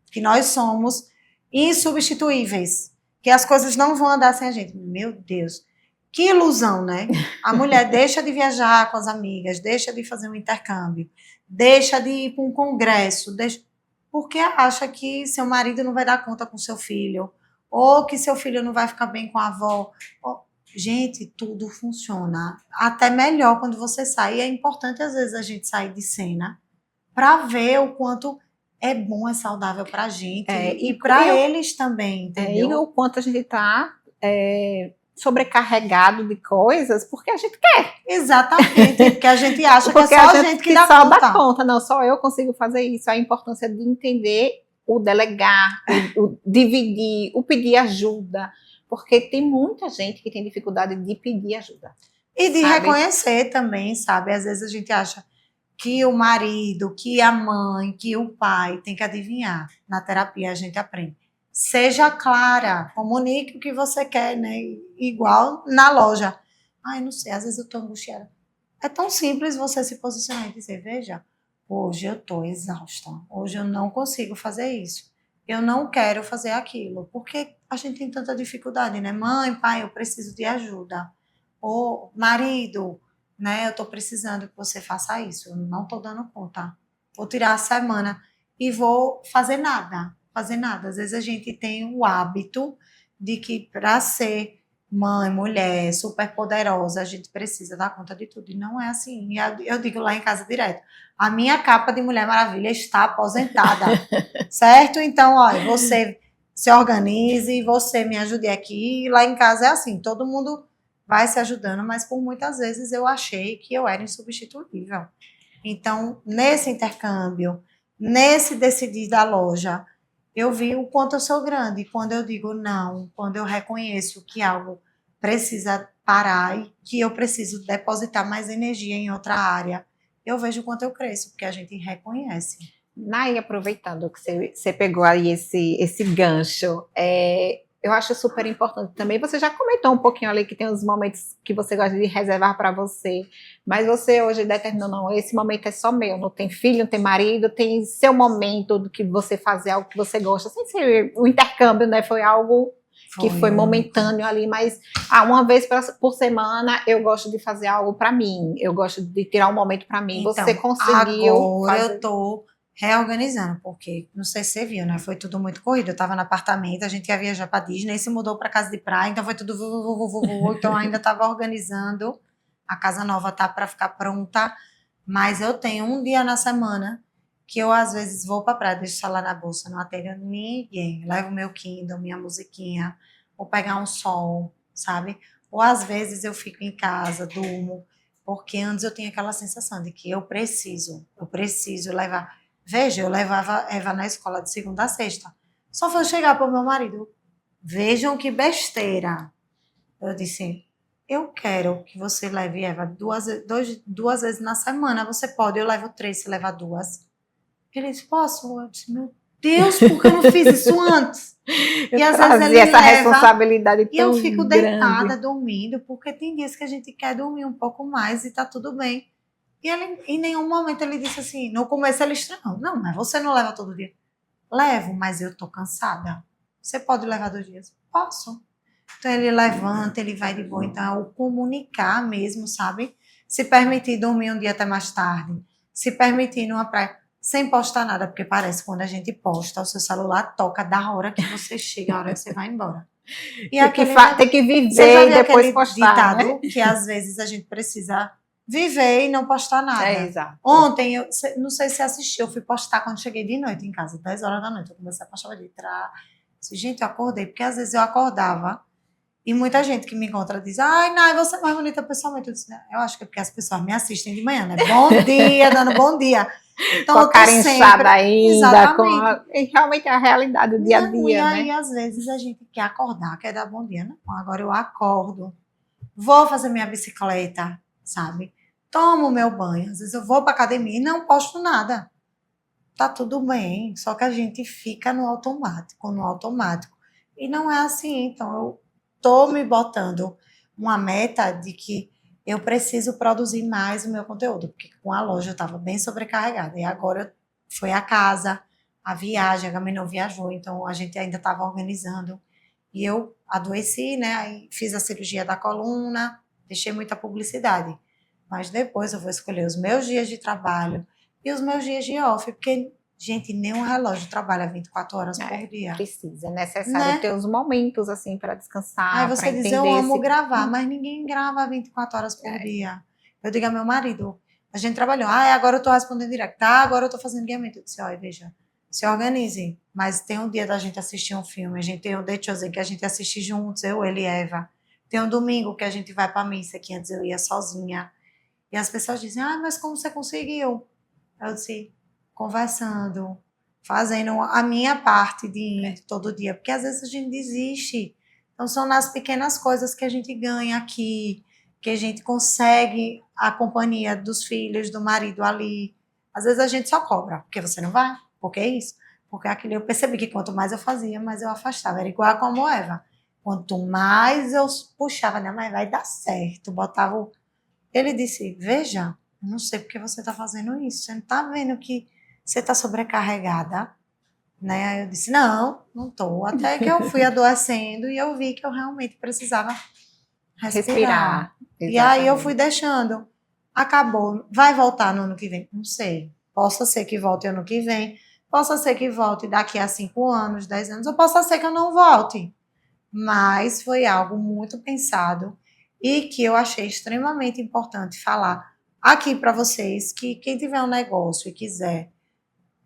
Que nós somos insubstituíveis. Que as coisas não vão andar sem a gente. Meu Deus, que ilusão, né? A mulher deixa de viajar com as amigas, deixa de fazer um intercâmbio, deixa de ir para um congresso, porque acha que seu marido não vai dar conta com seu filho, ou que seu filho não vai ficar bem com a avó. Gente, tudo funciona. Até melhor quando você sai. E é importante, às vezes, a gente sair de cena para ver o quanto é bom, é saudável para a gente. E para eles também, entendeu? E o quanto a gente está sobrecarregado de coisas porque a gente quer. Exatamente, porque a gente acha que é só a gente que dá só conta. Dá conta. Não, só eu consigo fazer isso. A importância de entender o delegar, o dividir, o pedir ajuda, porque tem muita gente que tem dificuldade de pedir ajuda. E de reconhecer também, sabe? Às vezes a gente acha que o marido, que a mãe, que o pai tem que adivinhar. Na terapia a gente aprende. Seja clara, comunique o que você quer, né? Igual na loja. Ai, não sei, às vezes eu tô angustiada. É tão simples você se posicionar e dizer, veja, hoje eu tô exausta, hoje eu não consigo fazer isso, eu não quero fazer aquilo, porque a gente tem tanta dificuldade, né? Mãe, pai, eu preciso de ajuda. Ou marido, né? Eu tô precisando que você faça isso, eu não tô dando conta. Vou tirar a semana e vou fazer nada. Às vezes a gente tem o hábito de que para ser mãe, mulher, super poderosa, a gente precisa dar conta de tudo. E não é assim. Eu digo lá em casa direto, a minha capa de Mulher Maravilha está aposentada, certo? Então, olha, você se organize, você me ajude aqui. E lá em casa é assim, todo mundo vai se ajudando, mas por muitas vezes eu achei que eu era insubstituível. Então, nesse intercâmbio, nesse decidir da loja, eu vi o quanto eu sou grande. Quando eu digo não, quando eu reconheço que algo precisa parar e que eu preciso depositar mais energia em outra área, eu vejo o quanto eu cresço, porque a gente reconhece. Nai, aproveitando que você pegou aí esse gancho, eu acho super importante também. Você já comentou um pouquinho ali que tem os momentos que você gosta de reservar para você, mas você hoje determinou, não, esse momento é só meu, não tem filho, não tem marido, tem seu momento do que você fazer algo que você gosta, sem ser o intercâmbio, né? Foi algo que foi momentâneo ali, mas uma vez por semana eu gosto de fazer algo para mim, eu gosto de tirar um momento para mim. Então, você conseguiu agora fazer? eu tô reorganizando, porque não sei se você viu, né? Foi tudo muito corrido. Eu tava no apartamento, a gente ia viajar para Disney, se mudou para casa de praia, então foi tudo então ainda tava organizando. A casa nova tá para ficar pronta, mas eu tenho um dia na semana que eu às vezes vou para praia, deixo o celular na bolsa, não atendo ninguém, levo meu Kindle, minha musiquinha, vou pegar um sol, sabe? Ou às vezes eu fico em casa, durmo, porque antes eu tinha aquela sensação de que eu preciso levar. Veja, eu levava Eva na escola de segunda a sexta. Só foi chegar para o meu marido. Vejam que besteira. Eu disse, eu quero que você leve Eva duas vezes na semana. Você pode, eu levo 3, se levar 2. Ele disse, posso? Eu disse, meu Deus, por que eu não fiz isso antes? Eu E às vezes ele essa leva responsabilidade e eu tão fico grande. deitada, dormindo, porque tem dias que a gente quer dormir um pouco mais e tá tudo bem. E ele, em nenhum momento ele disse assim, no começo ele estranhou, não, mas você não leva todo dia. Levo, mas eu tô cansada. Você pode levar 2 dias? Posso. Então ele levanta, ele vai de boa. Então é o comunicar mesmo, sabe? Se permitir dormir um dia até mais tarde. Se permitir ir numa praia sem postar nada, porque parece que quando a gente posta, o seu celular toca da hora que você chega, a hora que você vai embora. E Tem que você já viver e viu depois aquele postar, né? ditado que às vezes a gente precisa viver e não postar É, nada? exato. Ontem, não sei se assistiu, eu fui postar quando cheguei de noite em casa, 10 horas da noite. Eu comecei a postar de entrar. Gente, eu acordei, porque às vezes eu acordava e muita gente que me encontra diz: ai, Nai, você é mais bonita pessoalmente. Eu disse, "Não, eu acho que é porque as pessoas me assistem de manhã, né? Bom dia, dando bom dia. Então Com eu a tô cara inchada sempre. ainda, Exatamente. e realmente é a realidade do dia a Não, e dia, né? aí, às vezes, a gente quer acordar, quer dar bom dia. Não, agora eu acordo, vou fazer minha bicicleta, sabe? Tomo meu banho. Às vezes eu vou para academia e não posto nada. Tá tudo bem, só que a gente fica no automático, no automático. E não é assim, então eu tô me botando uma meta de que eu preciso produzir mais o meu conteúdo, porque com a loja eu estava bem sobrecarregada. E agora foi a casa, a viagem, a Gabi não viajou, então a gente ainda estava organizando. E eu adoeci, né? Aí fiz a cirurgia da coluna, deixei muita publicidade. Mas depois eu vou escolher os meus dias de trabalho e os meus dias de off, porque, gente, nenhum relógio trabalha 24 horas por dia, Precisa, é necessário né? ter os momentos assim para Aí descansar, para você diz, eu entender amo esse. gravar, mas ninguém grava 24 horas por dia. Eu digo ao meu marido, a gente trabalhou, agora eu tô respondendo direto, tá, agora eu tô fazendo guiamento. Eu disse, olha, veja, se organize, mas tem um dia da gente assistir um filme, a gente tem o The Chosen que a gente assiste juntos, eu, ele e Eva. Tem um domingo que a gente vai pra missa, que antes eu ia sozinha. E as pessoas dizem, mas como você conseguiu? Eu disse, conversando, fazendo a minha parte de ir todo dia, porque às vezes a gente desiste. Então são nas pequenas coisas que a gente ganha aqui, que a gente consegue a companhia dos filhos, do marido ali. Às vezes a gente só cobra, porque você não vai, porque é isso. Porque aquilo eu percebi que quanto mais eu fazia, mais eu afastava. Era igual como a Eva. Quanto mais eu puxava, né, mas vai dar certo, botava o... Ele disse, veja, eu não sei porque você está fazendo isso. Você não está vendo que você está sobrecarregada? Né? Aí eu disse, não, não estou. Até que eu fui adoecendo e eu vi que eu realmente precisava respirar. E aí eu fui deixando. Acabou. Vai voltar no ano que vem? Não sei. Possa ser que volte ano que vem. Possa ser que volte daqui a 5 anos, 10 anos. Ou possa ser que eu não volte. Mas foi algo muito pensado e que eu achei extremamente importante falar aqui para vocês, que quem tiver um negócio e quiser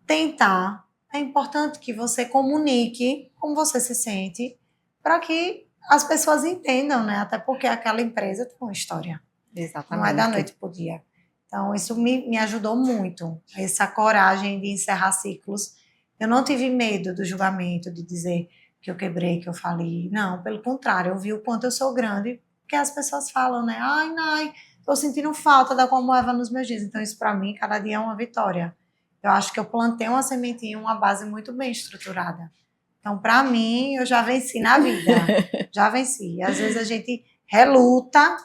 tentar, é importante que você comunique como você se sente para que as pessoas entendam, né? Até porque aquela empresa tem uma história. Exatamente. Não é da noite para o dia. Então, isso me ajudou muito, essa coragem de encerrar ciclos. Eu não tive medo do julgamento, de dizer que eu quebrei, que eu falei. Não, pelo contrário, eu vi o quanto eu sou grande, porque as pessoas falam, né? Ai, Nai, tô sentindo falta da como Eva nos meus dias. Então, isso para mim, cada dia é uma vitória. Eu acho que eu plantei uma sementinha, uma base muito bem estruturada. Então, para mim, eu já venci na vida. Já venci. Às vezes a gente reluta,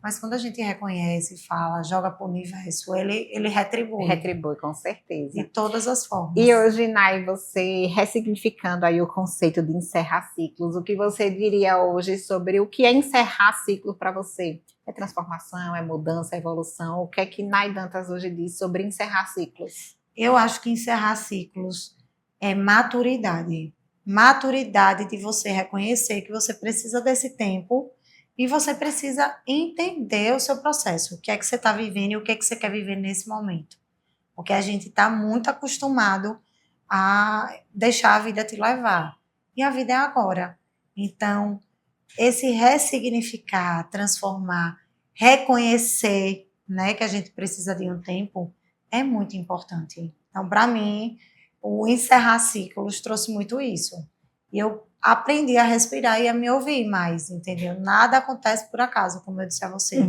mas quando a gente reconhece, fala, joga para o universo, ele retribui. Retribui, com certeza. De todas as formas. E hoje, Nai, você ressignificando aí o conceito de encerrar ciclos, o que você diria hoje sobre o que é encerrar ciclos para você? É transformação, é mudança, é evolução? O que é que Nai Dantas hoje diz sobre encerrar ciclos? Eu acho que encerrar ciclos é maturidade. Maturidade de você reconhecer que você precisa desse tempo e você precisa entender o seu processo, o que é que você está vivendo e o que é que você quer viver nesse momento. Porque a gente está muito acostumado a deixar a vida te levar. E a vida é agora. Então, esse ressignificar, transformar, reconhecer, né, que a gente precisa de um tempo, é muito importante. Então, para mim, o encerrar ciclos trouxe muito isso. E eu aprendi a respirar e a me ouvir mais, entendeu? Nada acontece por acaso, como eu disse a você.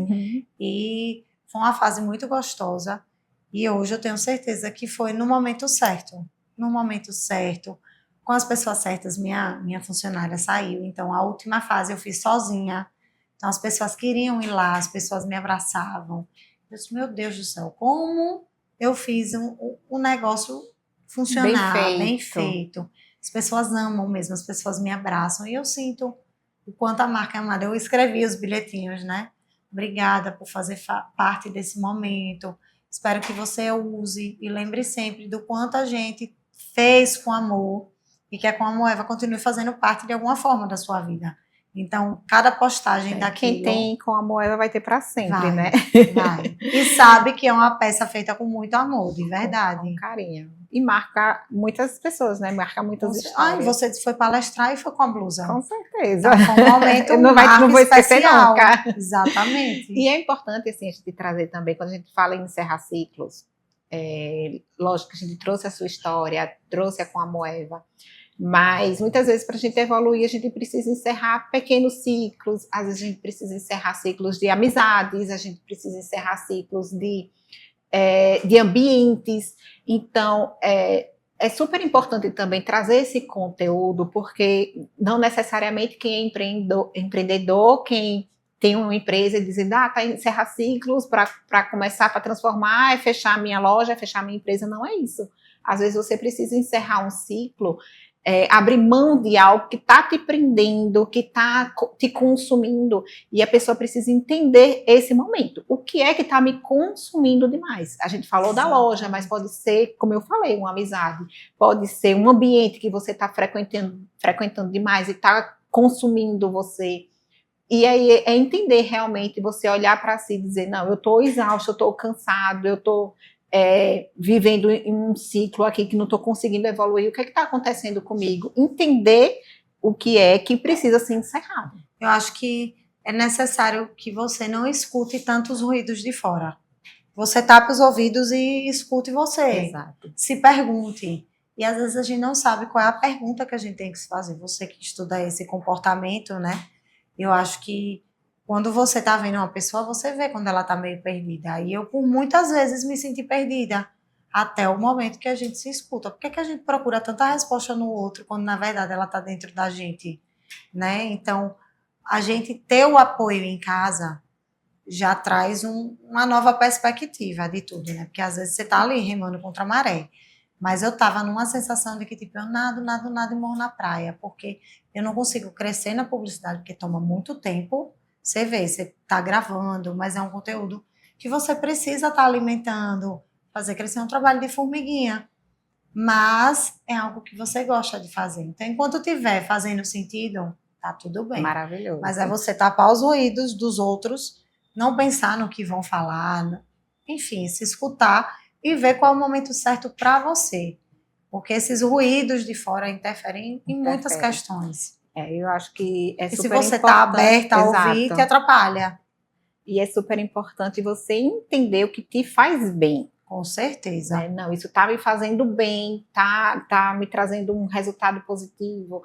E foi uma fase muito gostosa. E hoje eu tenho certeza que foi no momento certo. No momento certo, com as pessoas certas. Minha funcionária saiu, então a última fase eu fiz sozinha. Então as pessoas queriam ir lá, as pessoas me abraçavam. Eu disse, meu Deus do céu, como eu fiz um negócio funcionar, bem feito. As pessoas amam mesmo, as pessoas me abraçam. E eu sinto o quanto a marca é amada. Eu escrevi os bilhetinhos, né? Obrigada por fazer parte desse momento. Espero que você use e lembre sempre do quanto a gente fez com amor e que a Com Amor Eva continue fazendo parte de alguma forma da sua vida. Então, cada postagem daquilo... Quem tem Com Amor Eva vai ter para sempre, né? Vai. E sabe que é uma peça feita com muito amor, de verdade. Com carinho. E marca muitas pessoas, né? Marca muitas histórias. Ah, você foi palestrar e foi com a blusa. Com certeza. Então, foi um momento não vou esquecer nunca. Exatamente. E é importante, assim, a gente trazer também, quando a gente fala em encerrar ciclos, lógico que a gente trouxe a sua história, trouxe a Com Amor Eva, mas muitas vezes para a gente evoluir, a gente precisa encerrar pequenos ciclos, às vezes a gente precisa encerrar ciclos de amizades, a gente precisa encerrar ciclos de ambientes. Então, é super importante também trazer esse conteúdo, porque não necessariamente quem é empreendedor, quem tem uma empresa e dizendo, tá, encerrar ciclos para começar, para transformar, é fechar a minha loja, é fechar a minha empresa. Não é isso. Às vezes você precisa encerrar um ciclo, abrir mão de algo que está te prendendo, que está te consumindo, e a pessoa precisa entender esse momento. O que é que está me consumindo demais? A gente falou da loja, mas pode ser, como eu falei, uma amizade, pode ser um ambiente que você está frequentando demais e está consumindo você. E aí é entender realmente, você olhar para si e dizer, não, eu estou exausto, eu estou cansado, eu estou vivendo em um ciclo aqui que não estou conseguindo evoluir, o que está acontecendo comigo? Entender o que é que precisa ser encerrado. Eu acho que é necessário que você não escute tantos ruídos de fora. Você tape os ouvidos e escute você. Exato. Se pergunte. E às vezes a gente não sabe qual é a pergunta que a gente tem que se fazer. Você que estuda esse comportamento, né? Eu acho que quando você tá vendo uma pessoa, você vê quando ela tá meio perdida. E eu, por muitas vezes, me senti perdida. Até o momento que a gente se escuta. Por que a gente procura tanta resposta no outro, quando na verdade ela tá dentro da gente, né? Então, a gente ter o apoio em casa já traz uma nova perspectiva de tudo, né? Porque às vezes você tá ali remando contra a maré. Mas eu tava numa sensação de que, tipo, eu nado e morro na praia. Porque eu não consigo crescer na publicidade, porque toma muito tempo. Você vê, você está gravando, mas é um conteúdo que você precisa estar alimentando, fazer crescer um trabalho de formiguinha. Mas é algo que você gosta de fazer. Então, enquanto estiver fazendo sentido, tá tudo bem. Maravilhoso. Mas é você tapar os ouvidos dos outros, não pensar no que vão falar, enfim, se escutar e ver qual é o momento certo para você. Porque esses ruídos de fora interferem em muitas questões. Eu acho que é super importante. E se você está aberta a ouvir, te atrapalha. E é super importante você entender o que te faz bem. Com certeza. Não, isso está me fazendo bem, tá me trazendo um resultado positivo,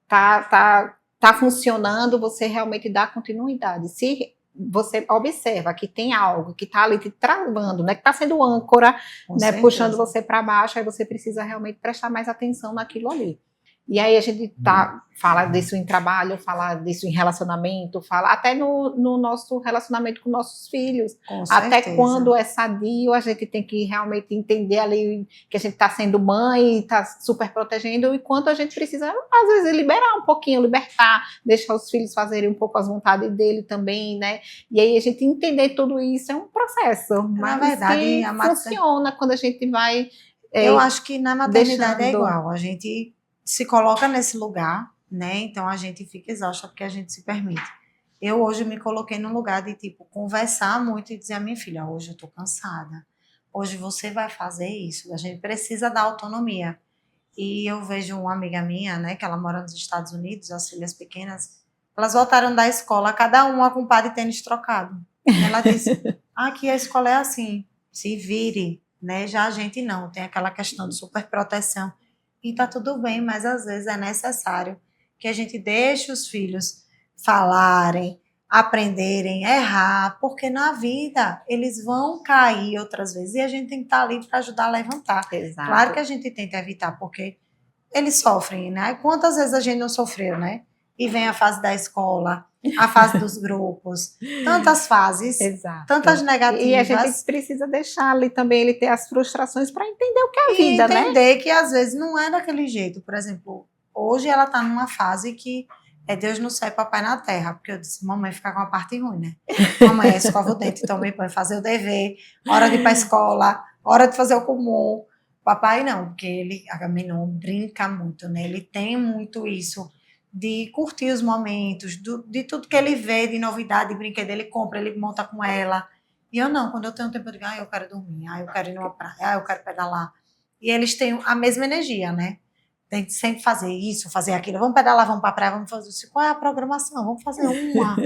tá funcionando, você realmente dá continuidade. Se você observa que tem algo que está ali te travando, né, que está sendo âncora, né, puxando você para baixo, aí você precisa realmente prestar mais atenção naquilo ali. E aí a gente fala disso em trabalho, fala disso em relacionamento, fala até no nosso relacionamento com nossos filhos. Com Até certeza. quando é sadio, a gente tem que realmente entender ali que a gente está sendo mãe, está super protegendo, e quanto a gente precisa, às vezes, liberar um pouquinho, libertar, deixar os filhos fazerem um pouco as vontades dele também, né? E aí a gente entender tudo isso é um processo, mas verdade, que funciona quando a gente vai... Eu acho que na maternidade é deixando... igual, a gente se coloca nesse lugar, né? Então a gente fica exausta porque a gente se permite. Eu hoje me coloquei no lugar de, tipo, conversar muito e dizer à minha filha, hoje eu tô cansada, hoje você vai fazer isso, a gente precisa da autonomia. E eu vejo uma amiga minha, né, que ela mora nos Estados Unidos, as filhas pequenas, elas voltaram da escola, cada uma com um par de tênis trocado. E ela disse, aqui a escola é assim, se vire, né? Já a gente não, tem aquela questão de superproteção. E tá tudo bem, mas às vezes é necessário que a gente deixe os filhos falarem, aprenderem, errar, porque na vida eles vão cair outras vezes e a gente tem que estar ali para ajudar a levantar. Exato. Claro que a gente tenta evitar, porque eles sofrem, né? Quantas vezes a gente não sofreu, né? E vem a fase da escola, a fase dos grupos, tantas fases, Exato. tantas negativas. E a gente precisa deixar ali também ele ter as frustrações para entender o que é a vida, e né? entender que às vezes não é daquele jeito. Por exemplo, hoje ela está numa fase que é Deus no céu e papai na terra, porque eu disse, mamãe fica com a parte ruim, né? Mamãe escova o dente, toma banho, fazer o dever, hora de ir para a escola, hora de fazer o comum. Papai não, porque ele, a Menon brinca muito, né? Ele tem muito isso de curtir os momentos, de tudo que ele vê de novidade, de brinquedo, ele compra, ele monta com ela. E eu não, quando eu tenho tempo, eu digo, eu quero dormir, eu quero ir numa praia, eu quero pedalar. E eles têm a mesma energia, né? Tem que sempre fazer isso, fazer aquilo. Vamos pedalar, vamos para a praia, vamos fazer isso. Qual é a programação? Vamos fazer uma,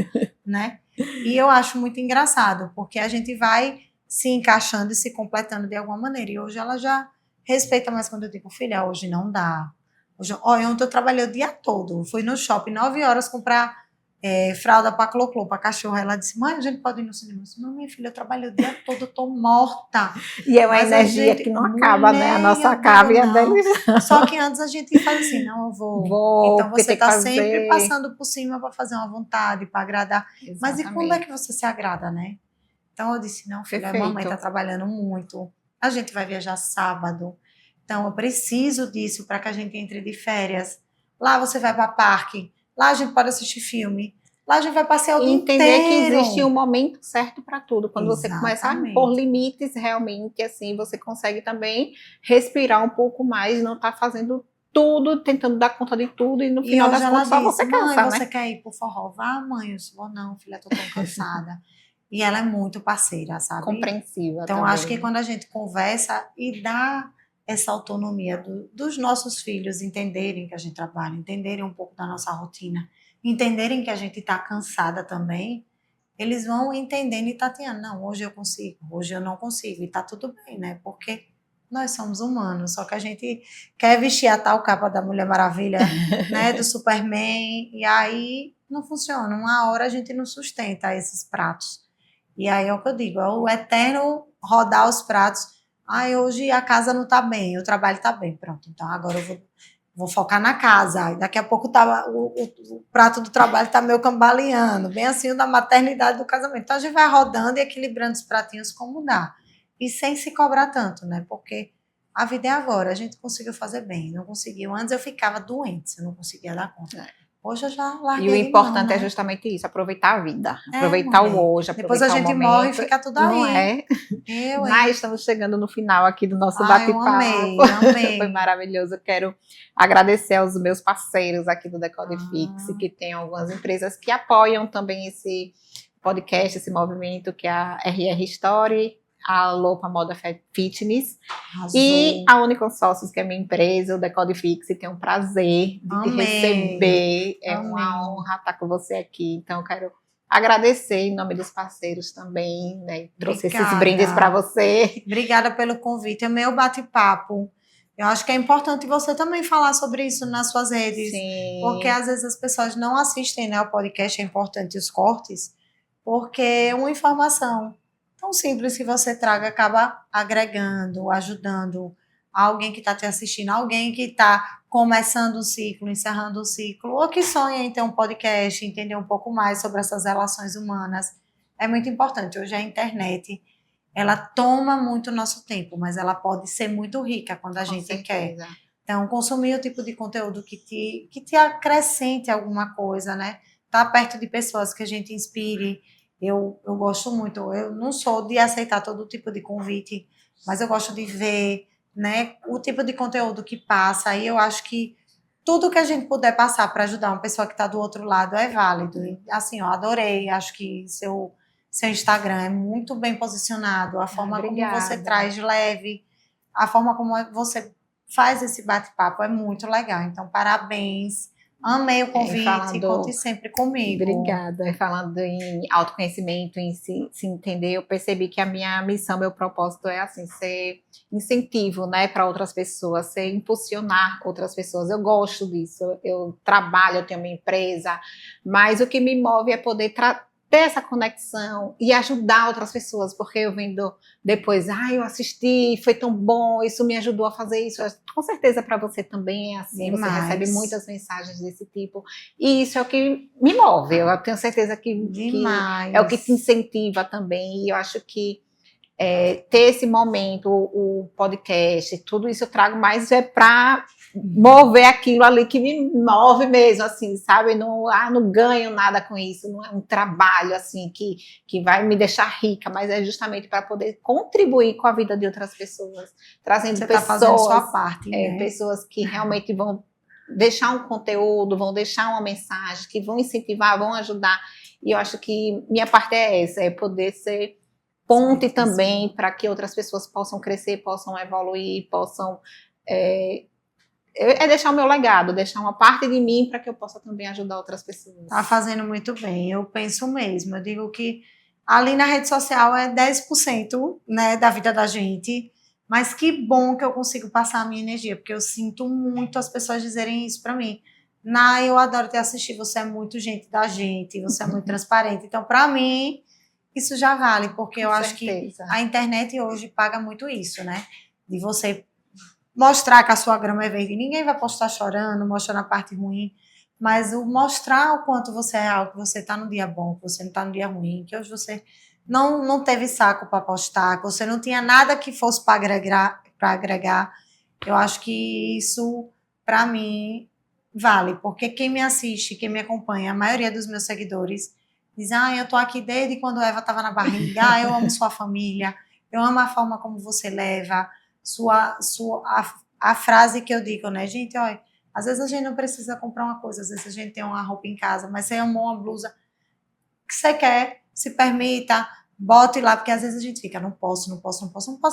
né? E eu acho muito engraçado, porque a gente vai se encaixando e se completando de alguma maneira. E hoje ela já respeita mais quando eu digo, filha, hoje não dá. Hoje, ontem eu trabalhei o dia todo. Fui no shopping 9 horas comprar fralda para Cloclo, para cachorro. Ela disse, mãe, a gente pode ir no cinema? Eu disse, não, minha filha, eu trabalhei o dia todo, eu tô morta. E é uma energia que não acaba, né? A nossa acaba e a deles. Só que antes a gente faz assim, não, eu vou. Então você tá sempre passando por cima para fazer uma vontade, para agradar. Exatamente. Mas e quando é que você se agrada, né? Então eu disse, não, filha, a mamãe tá trabalhando muito. A gente vai viajar sábado. Então eu preciso disso para que a gente entre de férias. Lá você vai para parque. Lá a gente pode assistir filme. Lá a gente vai passear o dia inteiro. Entender que existe um momento certo para tudo. Quando você começa a impor limites, realmente, assim, você consegue também respirar um pouco mais, não tá fazendo tudo, tentando dar conta de tudo, e no final das contas só você cansa, né? Você quer ir pro forró? Vá, mãe. Eu disse, vou não, filha, tô tão cansada. E ela é muito parceira, sabe? Compreensiva. Então, acho que quando a gente conversa e dá essa autonomia dos nossos filhos entenderem que a gente trabalha, entenderem um pouco da nossa rotina, entenderem que a gente está cansada também, eles vão entendendo e tateando. Não, hoje eu consigo, hoje eu não consigo. E tá tudo bem, né? Porque nós somos humanos, só que a gente quer vestir a tal capa da Mulher Maravilha, né? Do Superman, e aí não funciona. Uma hora a gente não sustenta esses pratos. E aí é o que eu digo, é o eterno rodar os pratos. Hoje a casa não está bem, o trabalho está bem. Pronto, então agora eu vou focar na casa. Daqui a pouco o prato do trabalho está meio cambaleando, bem assim o da maternidade do casamento. Então a gente vai rodando e equilibrando os pratinhos como dá. E sem se cobrar tanto, né? Porque a vida é agora, a gente conseguiu fazer bem, não conseguiu. Antes eu ficava doente, eu não conseguia dar conta. Hoje eu já larguei. E o importante é justamente isso, aproveitar a vida, aproveitar o hoje, aproveitar o momento. Depois a gente morre e fica tudo aí. Não é? Mas estamos chegando no final aqui do nosso bate-papo. Amei. Foi maravilhoso. Eu quero agradecer aos meus parceiros aqui do Decodifix, que tem algumas empresas que apoiam também esse podcast, esse movimento, que é a RR Story, a Lopa Moda Fitness. Arrasou. E a Uniconsórcios, que é minha empresa, o Decodifix, e tenho um prazer de te receber. É uma honra estar com você aqui. Então, eu quero agradecer em nome dos parceiros também, né? Trouxe esses brindes para você. Obrigada pelo convite. É meu bate-papo. Eu acho que é importante você também falar sobre isso nas suas redes. Sim. Porque às vezes as pessoas não assistem, né, ao podcast, é importante os cortes, porque é uma informação tão simples que você traga acaba agregando, ajudando alguém que está te assistindo, alguém que está começando um ciclo, encerrando um ciclo, ou que sonha em ter um podcast, entender um pouco mais sobre essas relações humanas. É muito importante. Hoje a internet, ela toma muito nosso tempo, mas ela pode ser muito rica quando a Com gente quer. certeza. Então, consumir o tipo de conteúdo que te acrescente alguma coisa, né? Estar perto de pessoas que a gente inspire. Eu gosto muito. Eu não sou de aceitar todo tipo de convite, mas eu gosto de ver, né, o tipo de conteúdo que passa. E eu acho que tudo que a gente puder passar para ajudar uma pessoa que está do outro lado é válido. E, assim, eu adorei. Acho que seu Instagram é muito bem posicionado. A forma como você Obrigada. traz leve, a forma como você faz esse bate-papo é muito legal. Então, parabéns. Amei o convite. Conte sempre comigo. Obrigada. Falando em autoconhecimento, em se entender, eu percebi que a minha missão, meu propósito é assim, ser incentivo, né, para outras pessoas, ser impulsionar outras pessoas. Eu gosto disso. Eu trabalho, eu tenho minha empresa, mas o que me move é poder ter essa conexão e ajudar outras pessoas, porque eu vendo depois, eu assisti, foi tão bom, isso me ajudou a fazer isso. Com certeza para você também é assim, Demais. você recebe muitas mensagens desse tipo, e isso é o que me move, eu tenho certeza que é o que te incentiva também, e eu acho que ter esse momento, o podcast, tudo isso eu trago mais para mover aquilo ali que me move mesmo, assim, sabe? Não ganho nada com isso, não é um trabalho, assim, que vai me deixar rica, mas é justamente para poder contribuir com a vida de outras pessoas, trazendo Você pessoas, tá fazendo sua parte, né? pessoas que realmente vão deixar um conteúdo, vão deixar uma mensagem, que vão incentivar, vão ajudar, e eu acho que minha parte é essa, é poder ser ponte também para que outras pessoas possam crescer, possam evoluir, possam deixar o meu legado, deixar uma parte de mim para que eu possa também ajudar outras pessoas. Tá fazendo muito bem, eu penso mesmo. Eu digo que ali na rede social é 10%, né, da vida da gente, mas que bom que eu consigo passar a minha energia, porque eu sinto muito as pessoas dizerem isso para mim. Eu adoro te assistir, você é muito gente da gente, você é muito transparente. Então, para mim, isso já vale, porque eu acho que a internet hoje paga muito isso, né? De você mostrar que a sua grama é verde. Ninguém vai postar chorando, mostrando a parte ruim, mas o mostrar o quanto você é real, que você está no dia bom, que você não está no dia ruim, que hoje você não teve saco para postar, que você não tinha nada que fosse para agregar. Eu acho que isso, para mim, vale, porque quem me assiste, quem me acompanha, a maioria dos meus seguidores diz, eu tô aqui desde quando a Eva estava na barriga, eu amo sua família, eu amo a forma como você leva, a frase que eu digo, né, gente, olha, às vezes a gente não precisa comprar uma coisa, às vezes a gente tem uma roupa em casa, mas você amou uma blusa que você quer, se permita, bote lá, porque às vezes a gente fica, não posso,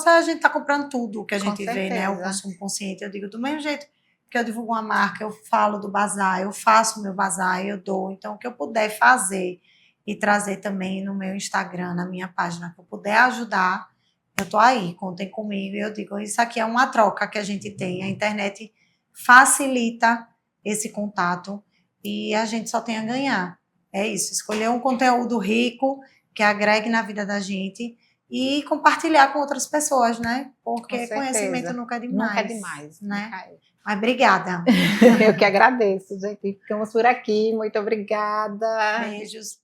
a gente tá comprando tudo que a gente vê, né, o consumo consciente. Eu digo, do mesmo jeito que eu divulgo uma marca, eu falo do bazar, eu faço o meu bazar, eu dou, então o que eu puder fazer e trazer também no meu Instagram, na minha página, que eu puder ajudar, eu tô aí, contem comigo. E eu digo, isso aqui é uma troca que a gente tem. A internet facilita esse contato e a gente só tem a ganhar. É isso, escolher um conteúdo rico que agregue na vida da gente e compartilhar com outras pessoas, né? Porque conhecimento nunca é demais. Nunca é demais, né? Mas obrigada. Eu que agradeço, gente. Ficamos por aqui. Muito obrigada. Beijos.